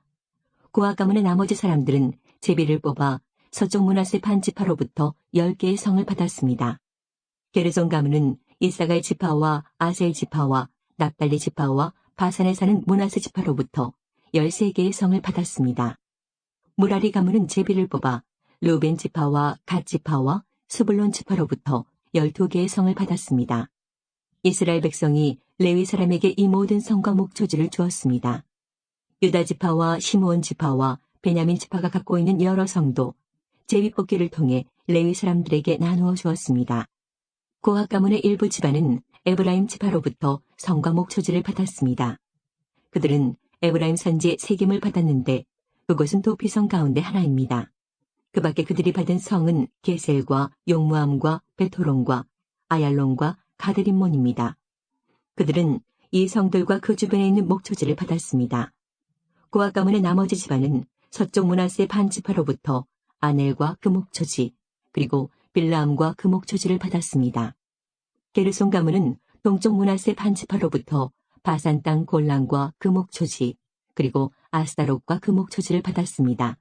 [SPEAKER 1] 고아 가문의 나머지 사람들은 제비를 뽑아 서쪽 므낫세 반 지파로부터 10개의 성을 받았습니다. 게르손 가문은 이사갈 지파와 아셀 지파와 납달리 지파와 바산에 사는 므낫세 지파로부터 13개의 성을 받았습니다. 무라리 가문은 제비를 뽑아 르우벤 지파와 갓 지파와 스불론 지파로부터 12개의 성을 받았습니다. 이스라엘 백성이 레위 사람에게 이 모든 성과 목초지를 주었습니다. 유다 지파와 시므온 지파와 베냐민 지파가 갖고 있는 여러 성도 제비 뽑기를 통해 레위 사람들에게 나누어 주었습니다. 고핫 가문의 일부 집안은 에브라임 지파로부터 성과 목초지를 받았습니다. 그들은 에브라임 산지에 세김을 받았는데 그곳은 도피성 가운데 하나입니다. 그 밖에 그들이 받은 성은 게셀과 용무암과 베토론과 아얄론과 가드림몬입니다. 그들은 이 성들과 그 주변에 있는 목초지를 받았습니다. 고핫 가문의 나머지 집안은 서쪽 므낫세 반 지파로부터 아넬과 그 목초지 그리고 빌라암과 그 목초지를 받았습니다. 게르손 가문은 동쪽 므낫세 반 지파로부터 바산 땅 골란과 그 목초지 그리고 아스다롯과 그 목초지를 받았습니다.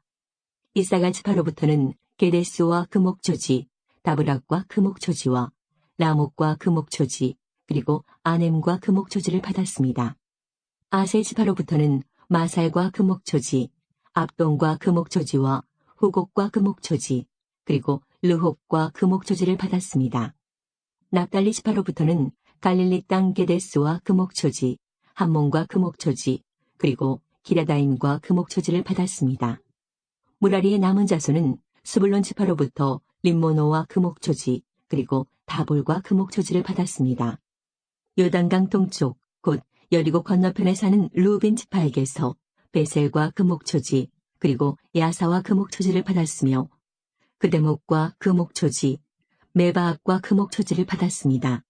[SPEAKER 1] 이사갈 지파로부터는 게데스와 그 목초지, 다브락과 그 목초지와 라목과 그 목초지 그리고 아넴과 그 목초지를 받았습니다. 아셀 지파로부터는 마살과 그 목초지, 압동과 그 목초지와 후곡과 그 목초지 그리고 르홉과 그 목초지를 받았습니다. 납달리 지파로부터는 갈릴리 땅 게데스와 그 목초지, 함몬과 그 목초지, 그리고 기라다임과 그 목초지를 받았습니다. 무라리의 남은 자손은 스불론 지파로부터 림모노와 그 목초지, 그리고 다볼과 그 목초지를 받았습니다. 요단강 동쪽, 곧 여리고 건너편에 사는 루벤 지파에게서 베셀과 그 목초지, 그리고 야사와 그 목초지를 받았으며 그대목과 그 목초지, 메바악과 그 목초지를 받았습니다.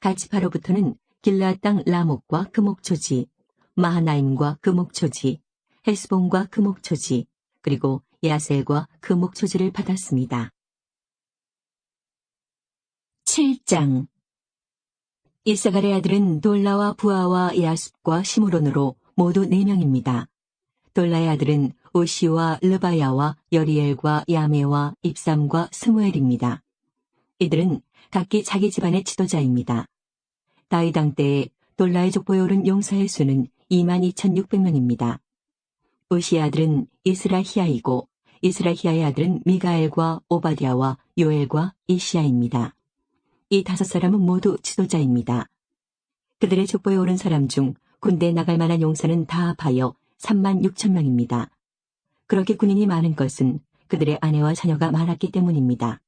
[SPEAKER 1] 가지파로부터는 길라 땅 라목과 그 목초지, 마하나임과 그 목초지, 헤스본과 그 목초지, 그리고 야셀과 그 목초지를 받았습니다. 7장 이사갈의 아들은 돌라와 부하와 야습과 시므론으로 모두 4명입니다. 돌라의 아들은 오시와 르바야와 여리엘과 야메와 입삼과 스무엘입니다. 이들은 각기 자기 집안의 지도자입니다. 다윗 왕 때에 돌라의 족보에 오른 용사의 수는 22,600명입니다. 오시의 아들은 이스라히야이고 이스라히야의 아들은 미가엘과 오바댜와 요엘과 이시야입니다. 이 5사람은 모두 지도자입니다. 그들의 족보에 오른 사람 중 군대에 나갈 만한 용사는 다 합하여 36,000명입니다. 그렇게 군인이 많은 것은 그들의 아내와 자녀가 많았기 때문입니다.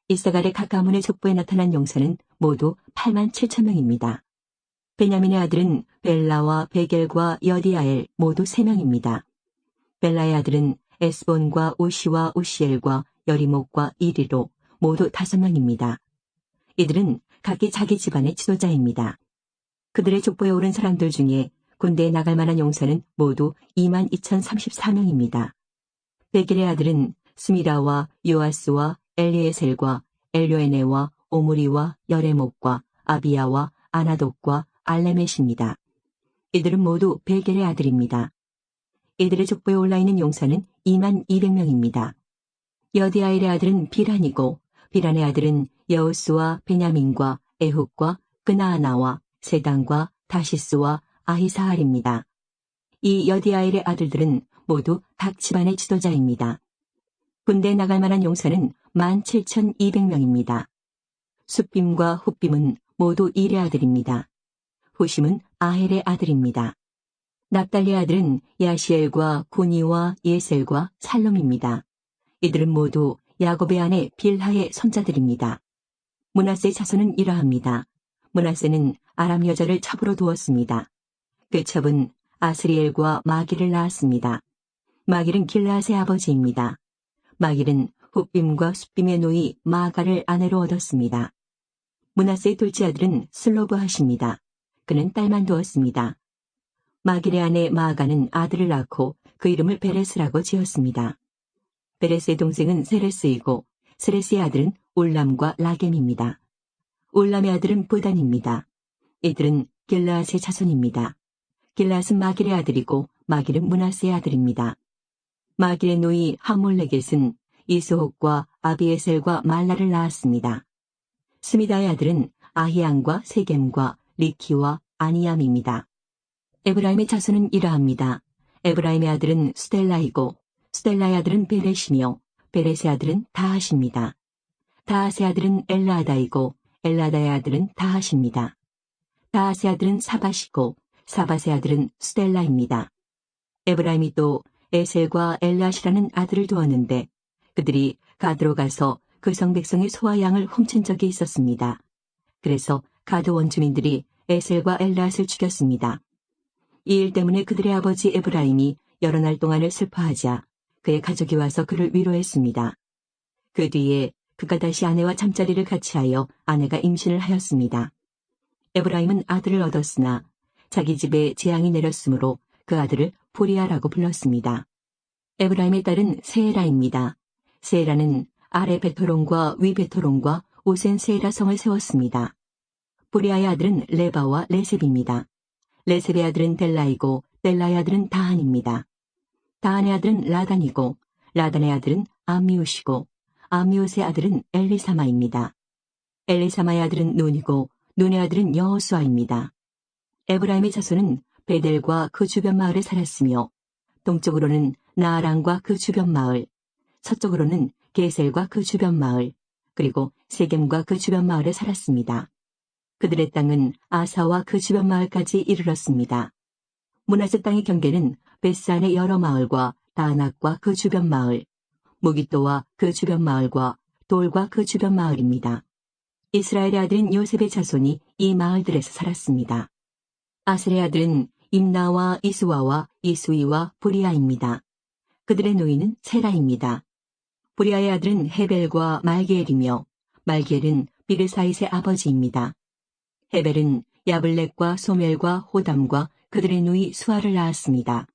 [SPEAKER 1] 이사갈의 각 가문의 족보에 나타난 용사는 모두 87,000명입니다. 베냐민의 아들은 벨라와 베겔과 여디아엘 모두 3명입니다. 벨라의 아들은 에스본과 오시와 오시엘과 여리목과 이리로 모두 5명입니다. 이들은 각기 자기 집안의 지도자입니다. 그들의 족보에 오른 사람들 중에 군대에 나갈 만한 용사는 모두 22,034명입니다. 베겔의 아들은 스미라와 요아스와 엘리에셀과 엘료에네와 오므리와 여레목과 아비야와 아나독과 알레멧입니다. 이들은 모두 베겔의 아들입니다. 이들의 족보에 올라있는 용사는 22,000명입니다. 여디아엘의 아들은 비란이고 비란의 아들은 여우스와 베냐민과 에훗과 그나아나와 세단과 다시스와 아히사할입니다. 이 여디아엘의 아들들은 모두 각 집안의 지도자입니다. 군대에 나갈 만한 용사는 17,200명입니다. 숫빔과 훗빔은 모두 일의 아들입니다. 후심은 아헬의 아들입니다. 납달리의 아들은 야시엘과 고니와 예셀과 살롬입니다. 이들은 모두 야곱의 아내 빌하의 손자들입니다. 므낫세의 자손은 이러합니다. 므낫세는 아람 여자를 첩으로 두었습니다. 그 첩은 아스리엘과 마길을 낳았습니다. 마길은 길라앗의 아버지입니다. 마길은 훗빔과 숫빔의 노이 마아가를 아내로 얻었습니다. 므낫세의 둘째 아들은 슬로브핫입니다. 그는 딸만 두었습니다. 마길의 아내 마아가는 아들을 낳고 그 이름을 베레스라고 지었습니다. 베레스의 동생은 세레스이고 세레스의 아들은 울람과 라겜입니다. 울람의 아들은 부단입니다. 이들은 길라앗의 자손입니다. 길라앗은 마길의 아들이고 마길은 므낫세의 아들입니다. 마길의 노이 하몰레겟은 이스홉과 아비에셀과 말라를 낳았습니다. 스미다의 아들은 아히안과 세겜과 리키와 아니암입니다. 에브라임의 자손은 이러합니다. 에브라임의 아들은 스델라이고 스델라의 아들은 베렛이며 베렛의 아들은 다핫입니다. 다핫의 아들은 엘라다이고 엘라다의 아들은 다핫입니다. 다핫의 아들은 사밧이고 사밧의 아들은 스델라입니다. 에브라임이 또 에셀과 엘라시라는 아들을 두었는데 그들이 가드로 가서 그 성 백성의 소와 양을 훔친 적이 있었습니다. 그래서 가드 원주민들이 에셀과 엘라앗을 죽였습니다. 이 일 때문에 그들의 아버지 에브라임이 여러 날 동안을 슬퍼하자 그의 가족이 와서 그를 위로했습니다. 그 뒤에 그가 다시 아내와 잠자리를 같이 하여 아내가 임신을 하였습니다. 에브라임은 아들을 얻었으나 자기 집에 재앙이 내렸으므로 그 아들을 보리아라고 불렀습니다. 에브라임의 딸은 세에라입니다. 세에라는 아래 베토론과 위 베토론과 오센 세에라 성을 세웠습니다. 보리아의 아들은 레바와 레셉입니다. 레셉의 아들은 델라이고 델라의 아들은 다한입니다. 다한의 아들은 라단이고 라단의 아들은 암미옷이고 암미옷의 아들은 엘리사마입니다. 엘리사마의 아들은 눈이고 눈의 아들은 여호수아입니다. 에브라임의 자손은 베델과 그 주변 마을에 살았으며 동쪽으로는 나아란과 그 주변 마을, 서쪽으로는 게셀과 그 주변 마을, 그리고 세겜과 그 주변 마을에 살았습니다. 그들의 땅은 아사와 그 주변 마을까지 이르렀습니다. 므낫세 땅의 경계는 베스안의 여러 마을과 다낙과 그 주변 마을, 무기또와 그 주변 마을과 돌과 그 주변 마을입니다. 이스라엘의 아들인 요셉의 자손이 이 마을들에서 살았습니다. 아셀의 아들은 임나와 이스와와 이수이와 브리아입니다. 그들의 노인은 세라입니다. 브리아의 아들은 헤벨과 말기엘이며 말기엘은 비르사잇의 아버지입니다. 헤벨은 야블렛과 소멜과 호담과 그들의 누이 수아를 낳았습니다.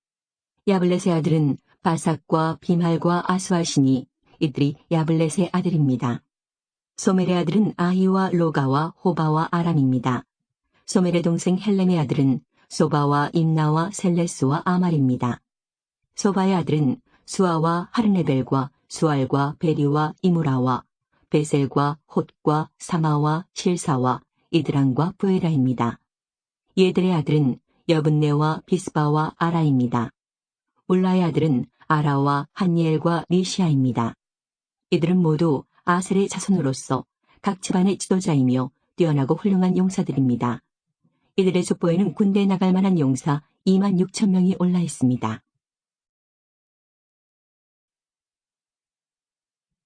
[SPEAKER 1] 야블렛의 아들은 바삭과 비말과 아수아시니 이들이 야블렛의 아들입니다. 소멜의 아들은 아히와 로가와 호바와 아람입니다. 소멜의 동생 헬렘의 아들은 소바와 임나와 셀레스와 아말입니다. 소바의 아들은 수아와 하르네벨과 수알과 베리와 이무라와 베셀과 톳과 사마와 실사와 이드랑과 부에라입니다. 얘들의 아들은 여분네와 비스바와 아라입니다. 울라의 아들은 아라와 한니엘과 리시아입니다. 이들은 모두 아셀의 자손으로서 각 집안의 지도자이며 뛰어나고 훌륭한 용사들입니다. 이들의 족보에는 군대에 나갈 만한 용사 2만 6천 명이 올라 있습니다.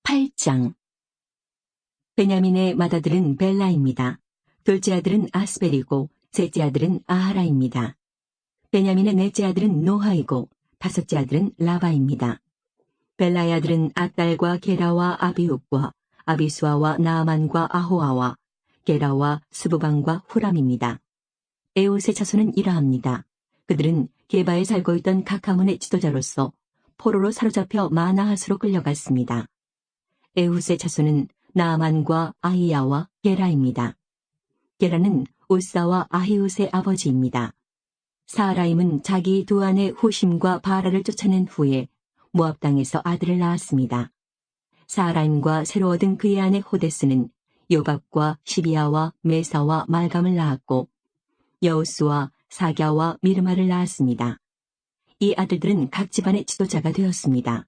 [SPEAKER 1] 8장 베냐민의 맏아들은 벨라입니다. 둘째 아들은 아스벨이고 셋째 아들은 아하라입니다. 베냐민의 넷째 아들은 노하이고 다섯째 아들은 라바입니다. 벨라의 아들은 아딸과 게라와 아비욱과 아비수아와 나아만과 아호아와 게라와 스부방과 후람입니다. 에웃의 자손은 이러합니다. 그들은 게바에 살고 있던 각 가문의 지도자로서 포로로 사로잡혀 마나핫으로 끌려갔습니다. 에웃의 자손은 나아만과 아히야와 게라입니다. 게라는 우사와 아히웃의 아버지입니다. 사라임은 자기 두 아내 후심과 바라를 쫓아낸 후에 모압 땅에서 아들을 낳았습니다. 사라임과 새로 얻은 그의 아내 호데스는 요밥과 시비아와 메사와 말감을 낳았고 여우스와 사갸와 미르마를 낳았습니다. 이 아들들은 각 집안의 지도자가 되었습니다.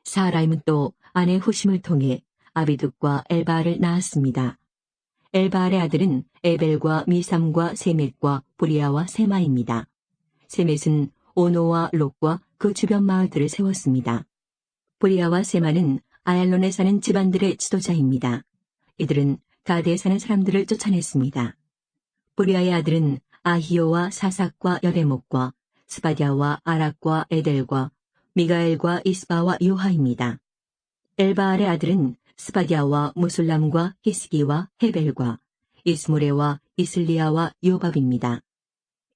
[SPEAKER 1] 사라임은 또 아내 후심을 통해 아비둑과 엘바알을 낳았습니다. 엘바알의 아들은 에벨과 미삼과 세멧과 브리아와 세마입니다. 세멧은 오노와 롯과 그 주변 마을들을 세웠습니다. 브리아와 세마는 아얄론에 사는 집안들의 지도자입니다. 이들은 가드에 사는 사람들을 쫓아냈습니다. 브리아의 아들은 아히오와 사삭과 여레목과 스바디아와 아락과 에델과 미가엘과 이스바와 요하입니다. 엘바알의 아들은 스바디아와 무술람과 히스기와 헤벨과 이스모레와 이슬리아와 요밥입니다.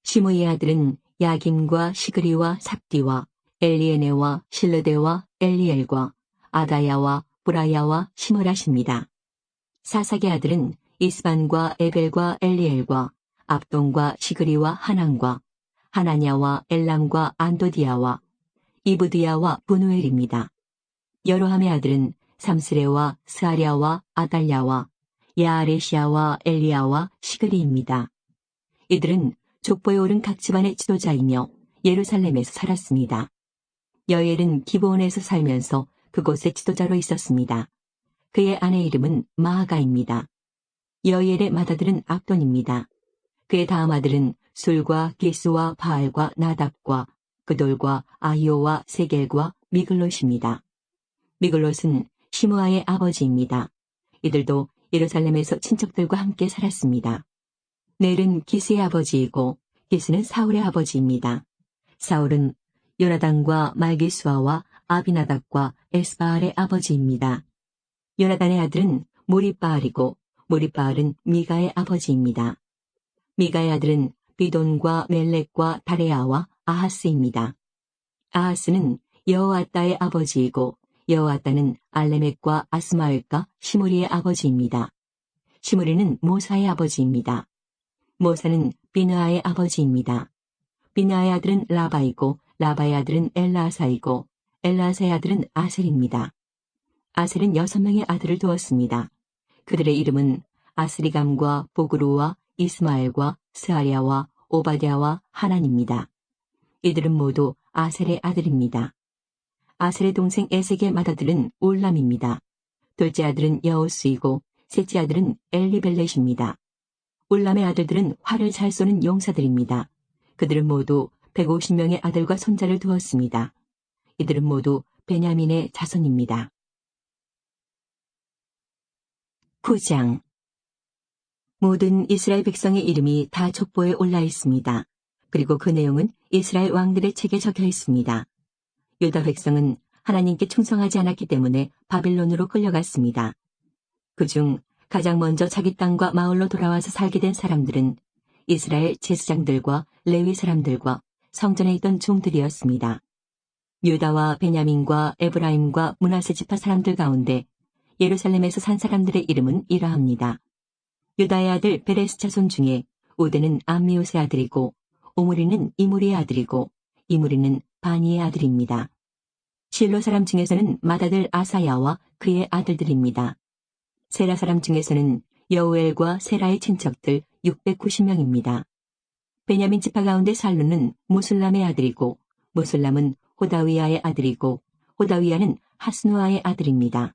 [SPEAKER 1] 시므이의 아들은 야김과 시그리와 삽디와 엘리에네와 실르데와 엘리엘과 아다야와 브라야와 시므라십니다. 사삭의 아들은 이스반과 에벨과 엘리엘과 압돈과 시그리와 하난과 하나냐와 엘람과 안도디아와 이브디야와 분우엘입니다. 여로함의 아들은 삼스레와 스아랴와 아달랴와 야아레시아와 엘리야와 시그리입니다. 이들은 족보에 오른 각 집안의 지도자이며 예루살렘에서 살았습니다. 여엘은 기브온에서 살면서 그곳의 지도자로 있었습니다. 그의 아내 이름은 마아가입니다. 여엘의 맏아들은 압돈입니다. 그의 다음 아들은 술과 기스와 바알과 나답과 그돌과 아히오와 세겔과 미글롯입니다. 미글롯은 시므아의 아버지입니다. 이들도 예루살렘에서 친척들과 함께 살았습니다. 넬은 기스의 아버지이고 기스는 사울의 아버지입니다. 사울은 요나단과 말기수아와 아비나답과 에스바알의 아버지입니다. 요나단의 아들은 모리바알이고 모리바알은 미가의 아버지입니다. 미가의 아들은 비돈과 멜렉과 다레아와 아하스입니다. 아하스는 여호아따의 아버지이고 여호아따는 알레멕과 아스마엘과 시므리의 아버지입니다. 시므리는 모사의 아버지입니다. 모사는 비느아의 아버지입니다. 비느아의 아들은 라바이고 라바의 아들은 엘라사이고 엘라사의 아들은 아셀입니다. 아셀은 6명의 아들을 두었습니다. 그들의 이름은 아스리감과 보그루와 이스마엘과 스아랴와 오바댜와 하난입니다. 이들은 모두 아셀의 아들입니다. 아셀의 동생 에색의 맏아들은 올람입니다. 둘째 아들은 여호스이고 셋째 아들은 엘리벨렛입니다. 올람의 아들들은 활을 잘 쏘는 용사들입니다. 그들은 모두 150명의 아들과 손자를 두었습니다. 이들은 모두 베냐민의 자손입니다. 9장. 모든 이스라엘 백성의 이름이 다 족보에 올라 있습니다. 그리고 그 내용은 이스라엘 왕들의 책에 적혀 있습니다. 유다 백성은 하나님께 충성하지 않았기 때문에 바빌론으로 끌려갔습니다. 그중 가장 먼저 자기 땅과 마을로 돌아와서 살게 된 사람들은 이스라엘 제사장들과 레위 사람들과 성전에 있던 종들이었습니다. 유다와 베냐민과 에브라임과 므낫세 지파 사람들 가운데 예루살렘에서 산 사람들의 이름은 이러합니다. 유다의 아들 베레스 자손 중에 우데는 암미우스의 아들이고 오므리는 이무리의 아들이고 이무리는 바니의 아들입니다. 실로 사람 중에서는 맏아들 아사야와 그의 아들들입니다. 세라 사람 중에서는 여우엘과 세라의 친척들 690명입니다. 베냐민 지파 가운데 살루는 무술람의 아들이고 무술람은 호다위야의 아들이고 호다위야는 하스누아의 아들입니다.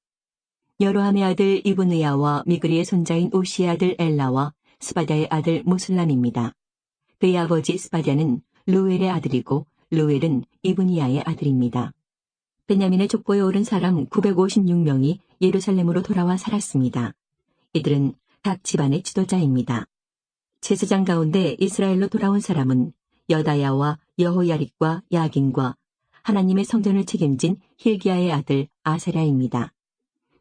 [SPEAKER 1] 여로함의 아들 이브느야와 미그리의 손자인 우시의 아들 엘라와 스바디아의 아들 무술람입니다. 그의 아버지 스바디아는 루엘의 아들이고 루엘은 이브니야의 아들입니다. 베냐민의 족보에 오른 사람 956명이 예루살렘으로 돌아와 살았습니다. 이들은 각 집안의 지도자입니다. 제사장 가운데 이스라엘로 돌아온 사람은 여다야와 여호야릭과 야긴과 하나님의 성전을 책임진 힐기야의 아들 아세랴입니다.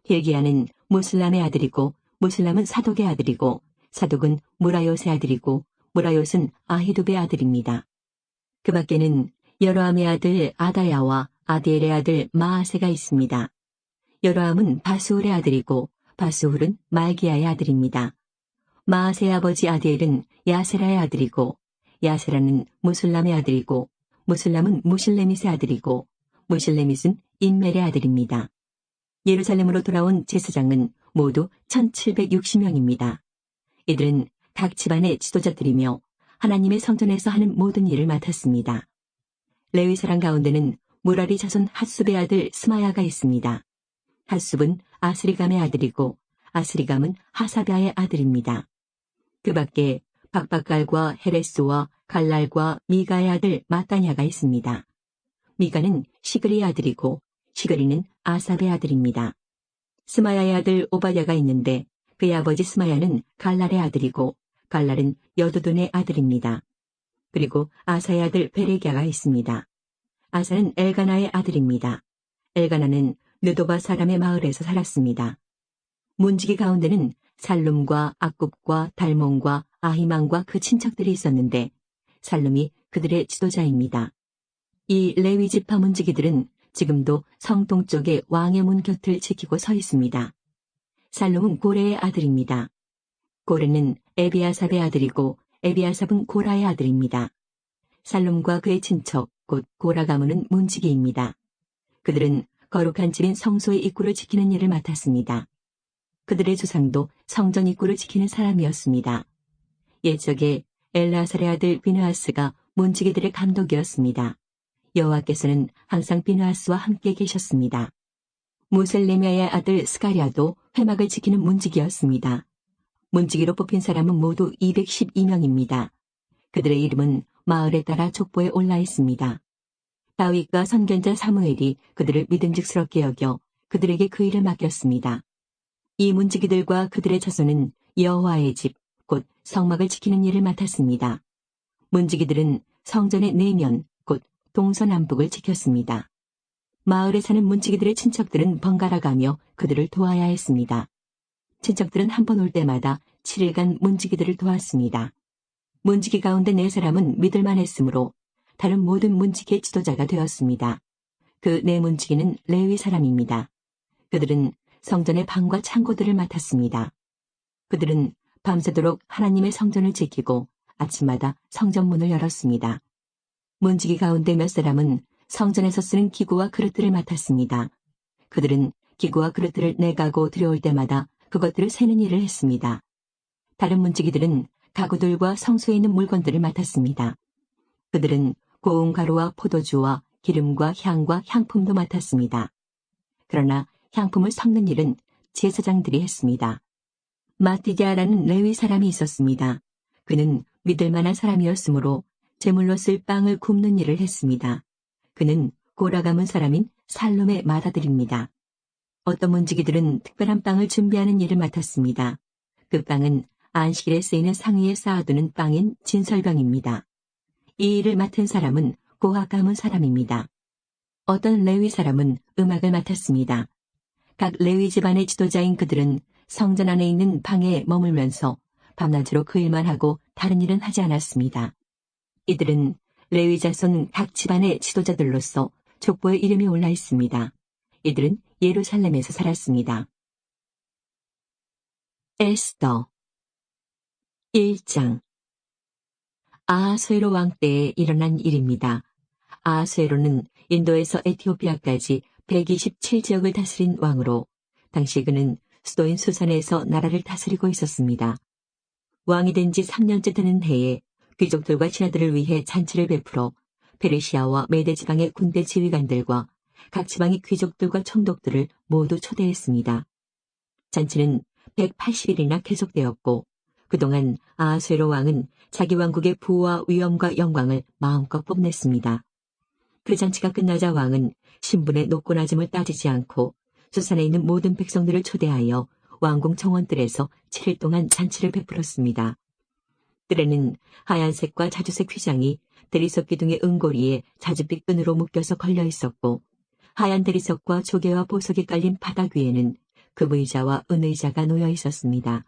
[SPEAKER 1] 힐기야는 무슬람의 아들이고 무슬람은 사독의 아들이고 사독은 무라요스의 아들이고 무라요스는 아히두베의 아들입니다. 그 밖에는 여로함의 아들 아다야와 아디엘의 아들 마아세가 있습니다. 여로함은 바스훌의 아들이고 바스훌은 말기야의 아들입니다. 마아세의 아버지 아디엘은 야세라의 아들이고 야세라는 무슬람의 아들이고 무슬람은 무실레밋의 아들이고 무실레밋은 인멜의 아들입니다. 예루살렘으로 돌아온 제사장은 모두 1760명입니다. 이들은 각 집안의 지도자들이며 하나님의 성전에서 하는 모든 일을 맡았습니다. 레위 사람 가운데는 무라리 자손 핫숲의 아들 스마야가 있습니다. 핫숲은 아스리감의 아들이고 아스리감은 하사비아의 아들입니다. 그 밖에 박박갈과 헤레스와 갈랄과 미가의 아들 마따냐가 있습니다. 미가는 시그리의 아들이고 시그리는 아삽의 아들입니다. 스마야의 아들 오바댜가 있는데 그의 아버지 스마야는 갈랄의 아들이고 갈랄은 여두둔의 아들입니다. 그리고 아사의 아들 베레기야가 있습니다. 아사는 엘가나의 아들입니다. 엘가나는 느도바 사람의 마을에서 살았습니다. 문지기 가운데는 살룸과 악굽과 달몬과 아히망과 그 친척들이 있었는데 살룸이 그들의 지도자입니다. 이 레위 지파 문지기들은 지금도 성 동쪽의 왕의 문 곁을 지키고 서 있습니다. 살룸은 고레의 아들입니다. 고레는 에비아삽의 아들이고 에비아삽은 고라의 아들입니다. 살룸과 그의 친척 곧 고라 가문은 문지기입니다. 그들은 거룩한 집인 성소의 입구를 지키는 일을 맡았습니다. 그들의 조상도 성전 입구를 지키는 사람이었습니다. 옛적에 엘라살의 아들 비느하스가 문지기들의 감독이었습니다. 여호와께서는 항상 비느하스와 함께 계셨습니다. 무셀레미아의 아들 스가랴도 회막을 지키는 문지기였습니다. 문지기로 뽑힌 사람은 모두 212명입니다. 그들의 이름은 마을에 따라 족보에 올라 있습니다. 다윗과 선견자 사무엘이 그들을 믿음직스럽게 여겨 그들에게 그 일을 맡겼습니다. 이 문지기들과 그들의 자손은 여호와의 집, 곧 성막을 지키는 일을 맡았습니다. 문지기들은 성전의 내면, 곧 동서남북을 지켰습니다. 마을에 사는 문지기들의 친척들은 번갈아 가며 그들을 도와야 했습니다. 친척들은 한 번 올 때마다 7일간 문지기들을 도왔습니다. 문지기 가운데 4사람은 믿을만 했으므로 다른 모든 문지기의 지도자가 되었습니다. 그 4문지기는 레위 사람입니다. 그들은 성전의 방과 창고들을 맡았습니다. 그들은 밤새도록 하나님의 성전을 지키고 아침마다 성전문을 열었습니다. 문지기 가운데 몇 사람은 성전에서 쓰는 기구와 그릇들을 맡았습니다. 그들은 기구와 그릇들을 내가고 들여올 때마다 그것들을 세는 일을 했습니다. 다른 문지기들은 가구들과 성소에 있는 물건들을 맡았습니다. 그들은 고운 가루와 포도주와 기름과 향과 향품도 맡았습니다. 그러나 향품을 섞는 일은 제사장들이 했습니다. 마띠디아라는 레위 사람이 있었습니다. 그는 믿을 만한 사람이었으므로 제물로 쓸 빵을 굽는 일을 했습니다. 그는 고라 가문 사람인 살롬의 맏아들입니다. 어떤 문지기들은 특별한 빵을 준비하는 일을 맡았습니다. 그 빵은 안식일에 쓰이는 상위에 쌓아두는 빵인 진설병입니다. 이 일을 맡은 사람은 고하 가문 사람입니다. 어떤 레위 사람은 음악을 맡았습니다. 각 레위 집안의 지도자인 그들은 성전 안에 있는 방에 머물면서 밤낮으로 그 일만 하고 다른 일은 하지 않았습니다. 이들은 레위 자손 각 집안의 지도자들로서 족보에 이름이 올라 있습니다. 이들은 예루살렘에서 살았습니다. 에스더 1장 아하수에로 왕 때에 일어난 일입니다. 아하수에로는 인도에서 에티오피아까지 127지역을 다스린 왕으로 당시 그는 수도인 수산에서 나라를 다스리고 있었습니다. 왕이 된 지 3년째 되는 해에 귀족들과 신하들을 위해 잔치를 베풀어 페르시아와 메데 지방의 군대 지휘관들과 각 지방의 귀족들과 총독들을 모두 초대했습니다. 잔치는 180일이나 계속되었고 그동안 아하수에로 왕은 자기 왕국의 부와 위엄과 영광을 마음껏 뽐냈습니다. 그 잔치가 끝나자 왕은 신분의 높고 낮음을 따지지 않고 수산에 있는 모든 백성들을 초대하여 왕궁 정원들에서 7일 동안 잔치를 베풀었습니다. 뜰에는 하얀색과 자주색 휘장이 대리석 기둥의 은고리에 자줏빛 끈으로 묶여서 걸려 있었고 하얀 대리석과 조개와 보석이 깔린 바닥 위에는 금의자와 은의자가 놓여 있었습니다.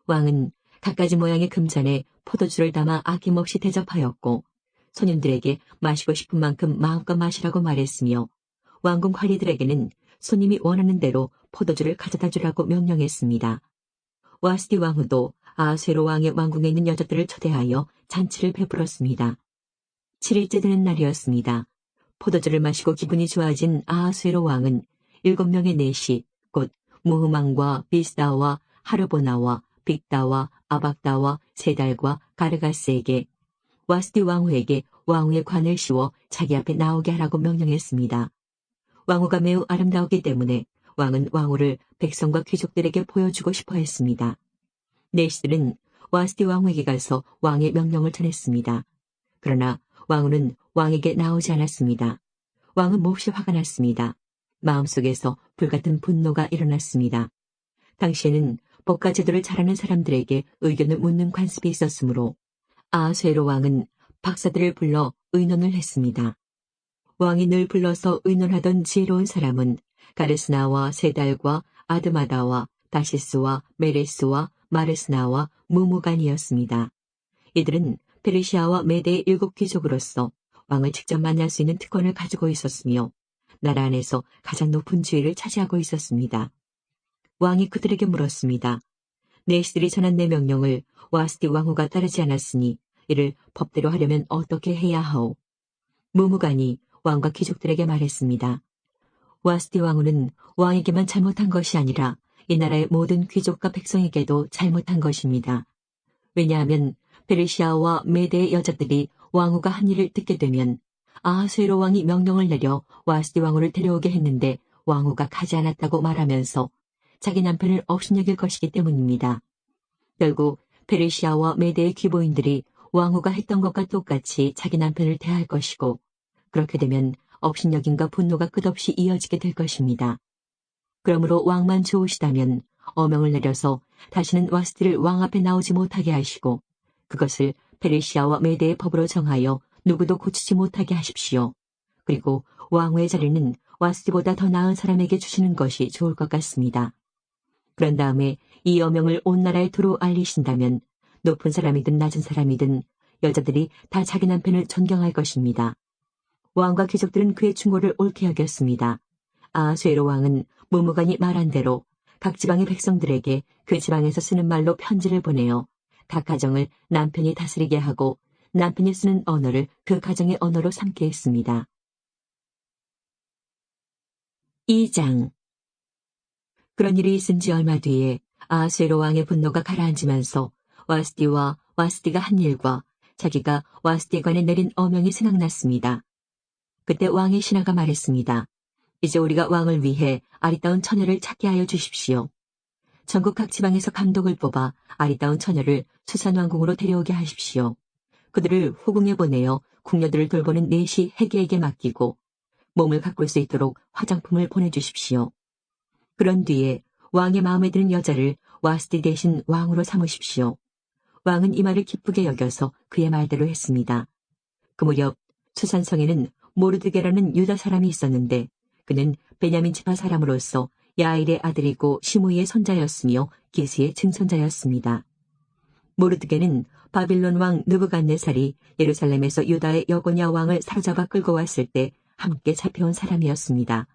[SPEAKER 1] 왕은 갖가지 모양의 금잔에 포도주를 담아 아낌없이 대접하였고 손님들에게 마시고 싶은 만큼 마음껏 마시라고 말했으며 왕궁 관리들에게는 손님이 원하는 대로 포도주를 가져다 주라고 명령했습니다. 와스디 왕후도 아하수에로 왕의 왕궁에 있는 여자들을 초대하여 잔치를 베풀었습니다. 7일째 되는 날이었습니다. 포도주를 마시고 기분이 좋아진 아하수에로 왕은 7명의 내시, 곧 무흐망과 비스다와 하르보나와 빅다와 아박다와 세달과 가르가스에게 와스디 왕후에게 왕후의 관을 씌워 자기 앞에 나오게 하라고 명령했습니다. 왕후가 매우 아름다웠기 때문에 왕은 왕후를 백성과 귀족들에게 보여주고 싶어 했습니다. 내시들은 와스디 왕후에게 가서 왕의 명령을 전했습니다. 그러나 왕후는 왕에게 나오지 않았습니다. 왕은 몹시 화가 났습니다. 마음속에서 불같은 분노가 일어났습니다. 당시에는 법과 제도를 잘하는 사람들에게 의견을 묻는 관습이 있었으므로 아하수에로 왕은 박사들을 불러 의논을 했습니다. 왕이 늘 불러서 의논하던 지혜로운 사람은 가르스나와 세달과 아드마다와 다시스와 메레스와 마르스나와 무무간이었습니다. 이들은 페르시아와 메대의 7 귀족으로서 왕을 직접 만날 수 있는 특권을 가지고 있었으며 나라 안에서 가장 높은 지위를 차지하고 있었습니다. 왕이 그들에게 물었습니다. 내시들이 전한 내 명령을 와스디 왕후가 따르지 않았으니 이를 법대로 하려면 어떻게 해야 하오? 무무간이 왕과 귀족들에게 말했습니다. 와스디 왕후는 왕에게만 잘못한 것이 아니라 이 나라의 모든 귀족과 백성에게도 잘못한 것입니다. 왜냐하면 페르시아와 메대의 여자들이 왕후가 한 일을 듣게 되면 아하수에로 왕이 명령을 내려 와스디 왕후를 데려오게 했는데 왕후가 가지 않았다고 말하면서 자기 남편을 업신여길 것이기 때문입니다. 결국 페르시아와 메대의 귀보인들이 왕후가 했던 것과 똑같이 자기 남편을 대할 것이고 그렇게 되면 업신여김과 분노가 끝없이 이어지게 될 것입니다. 그러므로 왕만 좋으시다면 어명을 내려서 다시는 와스디를 왕 앞에 나오지 못하게 하시고 그것을 페르시아와 메대의 법으로 정하여 누구도 고치지 못하게 하십시오. 그리고 왕후의 자리는 와스디보다 더 나은 사람에게 주시는 것이 좋을 것 같습니다. 그런 다음에 이 어명을 온 나라에 두루 알리신다면 높은 사람이든 낮은 사람이든 여자들이 다 자기 남편을 존경할 것입니다. 왕과 귀족들은 그의 충고를 옳게 여겼습니다. 아하수에로 왕은 무무간이 말한 대로 각 지방의 백성들에게 그 지방에서 쓰는 말로 편지를 보내어 각 가정을 남편이 다스리게 하고 남편이 쓰는 언어를 그 가정의 언어로 삼게 했습니다. 2장 그런 일이 있은 지 얼마 뒤에 아하수에로 왕의 분노가 가라앉으면서 와스디가 한 일과 자기가 와스디에 관해 내린 어명이 생각났습니다. 그때 왕의 신하가 말했습니다. 이제 우리가 왕을 위해 아리따운 처녀를 찾게 하여 주십시오. 전국 각 지방에서 감독을 뽑아 아리따운 처녀를 수산왕궁으로 데려오게 하십시오. 그들을 후궁에 보내어 궁녀들을 돌보는 내시 해계에게 맡기고 몸을 가꿀 수 있도록 화장품을 보내주십시오. 그런 뒤에 왕의 마음에 드는 여자를 와스티 대신 왕으로 삼으십시오. 왕은 이 말을 기쁘게 여겨서 그의 말대로 했습니다. 그 무렵 수산성에는 모르드게라는 유다 사람이 있었는데 그는 베냐민 지파 사람으로서 야일의 아들이고 시므이의 손자였으며 기스의 증손자였습니다. 모르드게는 바빌론 왕 느부갓네살이 예루살렘에서 유다의 여고냐 왕을 사로잡아 끌고 왔을 때 함께 잡혀온 사람이었습니다.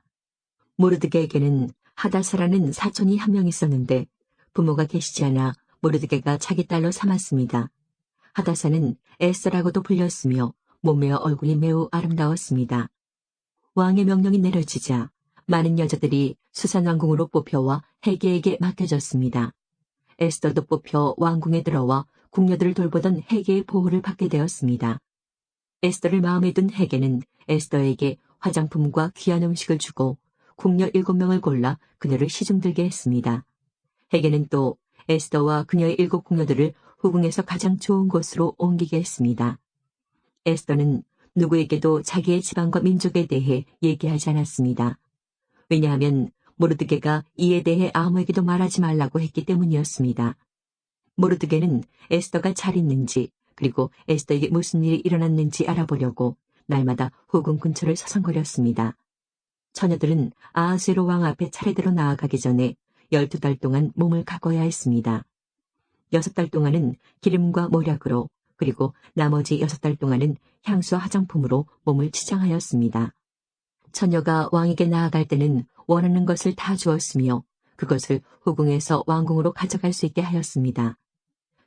[SPEAKER 1] 모르드게에게는 하다사라는 사촌이 한 명 있었는데 부모가 계시지 않아 모르드게가 자기 딸로 삼았습니다. 하다사는 에스더라고도 불렸으며 몸매와 얼굴이 매우 아름다웠습니다. 왕의 명령이 내려지자 많은 여자들이 수산왕궁으로 뽑혀와 해계에게 맡겨졌습니다. 에스더도 뽑혀 왕궁에 들어와 궁녀들을 돌보던 해계의 보호를 받게 되었습니다. 에스더를 마음에 둔 해계는 에스더에게 화장품과 귀한 음식을 주고 궁녀 7명을 골라 그녀를 시중들게 했습니다. 해계는 또 에스더와 그녀의 7 궁녀들을 후궁에서 가장 좋은 곳으로 옮기게 했습니다. 에스더는 누구에게도 자기의 지방과 민족에 대해 얘기하지 않았습니다. 왜냐하면 모르드게가 이에 대해 아무에게도 말하지 말라고 했기 때문이었습니다. 모르드게는 에스더가 잘 있는지 그리고 에스더에게 무슨 일이 일어났는지 알아보려고 날마다 후궁 근처를 서성거렸습니다. 처녀들은 아하수에로 왕 앞에 차례대로 나아가기 전에 12달 동안 몸을 가꿔야 했습니다. 6달 동안은 기름과 모략으로 그리고 나머지 6달 동안은 향수와 화장품으로 몸을 치장하였습니다. 처녀가 왕에게 나아갈 때는 원하는 것을 다 주었으며 그것을 후궁에서 왕궁으로 가져갈 수 있게 하였습니다.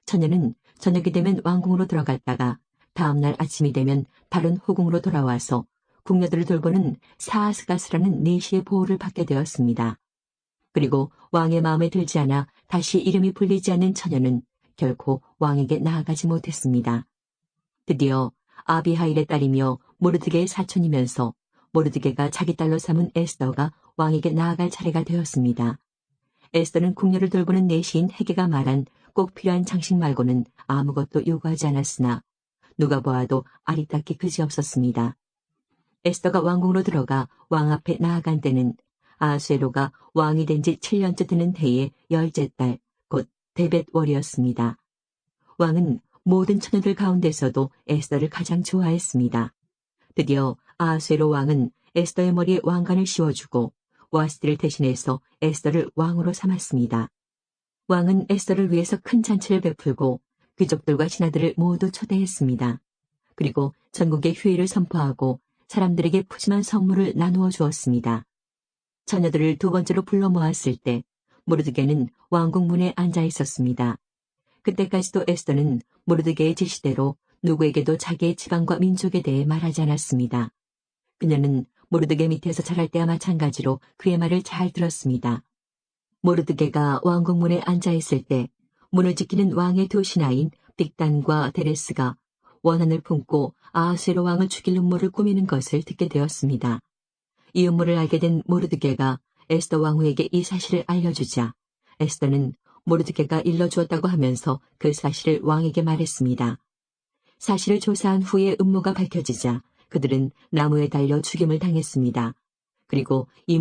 [SPEAKER 1] 처녀는 저녁이 되면 왕궁으로 들어갔다가 다음날 아침이 되면 다른 후궁으로 돌아와서 궁녀들을 돌보는 사아스가스라는 내시의 보호를 받게 되었습니다. 그리고 왕의 마음에 들지 않아 다시 이름이 불리지 않는 처녀는 결코 왕에게 나아가지 못했습니다. 드디어 아비하일의 딸이며 모르드게의 사촌이면서 모르드게가 자기 딸로 삼은 에스더가 왕에게 나아갈 차례가 되었습니다. 에스더는 궁녀를 돌보는 내시인 해게가 말한 꼭 필요한 장식 말고는 아무것도 요구하지 않았으나 누가 보아도 아리따기 그지없었습니다. 에스더가 왕궁으로 들어가 왕 앞에 나아간 때는 아하수에로가 왕이 된 지 7년째 되는 해의 10째 달, 곧 데벳월이었습니다. 왕은 모든 처녀들 가운데서도 에스더를 가장 좋아했습니다. 드디어 아하수에로 왕은 에스더의 머리에 왕관을 씌워주고 와스티를 대신해서 에스더를 왕으로 삼았습니다. 왕은 에스더를 위해서 큰 잔치를 베풀고 귀족들과 신하들을 모두 초대했습니다. 그리고 전국에 휴일을 선포하고 사람들에게 푸짐한 선물을 나누어 주었습니다. 처녀들을 2번째로 불러 모았을 때 모르드게는 왕궁 문에 앉아 있었습니다. 그때까지도 에스더는 모르드게의 지시대로 누구에게도 자기의 지방과 민족에 대해 말하지 않았습니다. 그녀는 모르드게 밑에서 자랄 때와 마찬가지로 그의 말을 잘 들었습니다. 모르드게가 왕궁 문에 앉아 있을 때 문을 지키는 왕의 2 신하인 빅단과 데레스가 원한을 품고 아하수에로 왕을 죽일 음모를 꾸미는 것을 듣게 되었습니다. 이 음모를 알게 된 모르드게가 에스더 왕후에게 이 사실을 알려주자 에스더는 모르드게가 일러주었다고 하면서 그 사실을 왕에게 말했습니다. 사실을 조사한 후에 음모가 밝혀지자 그들은 나무에 달려 죽임을 당했습니다. 그리고 이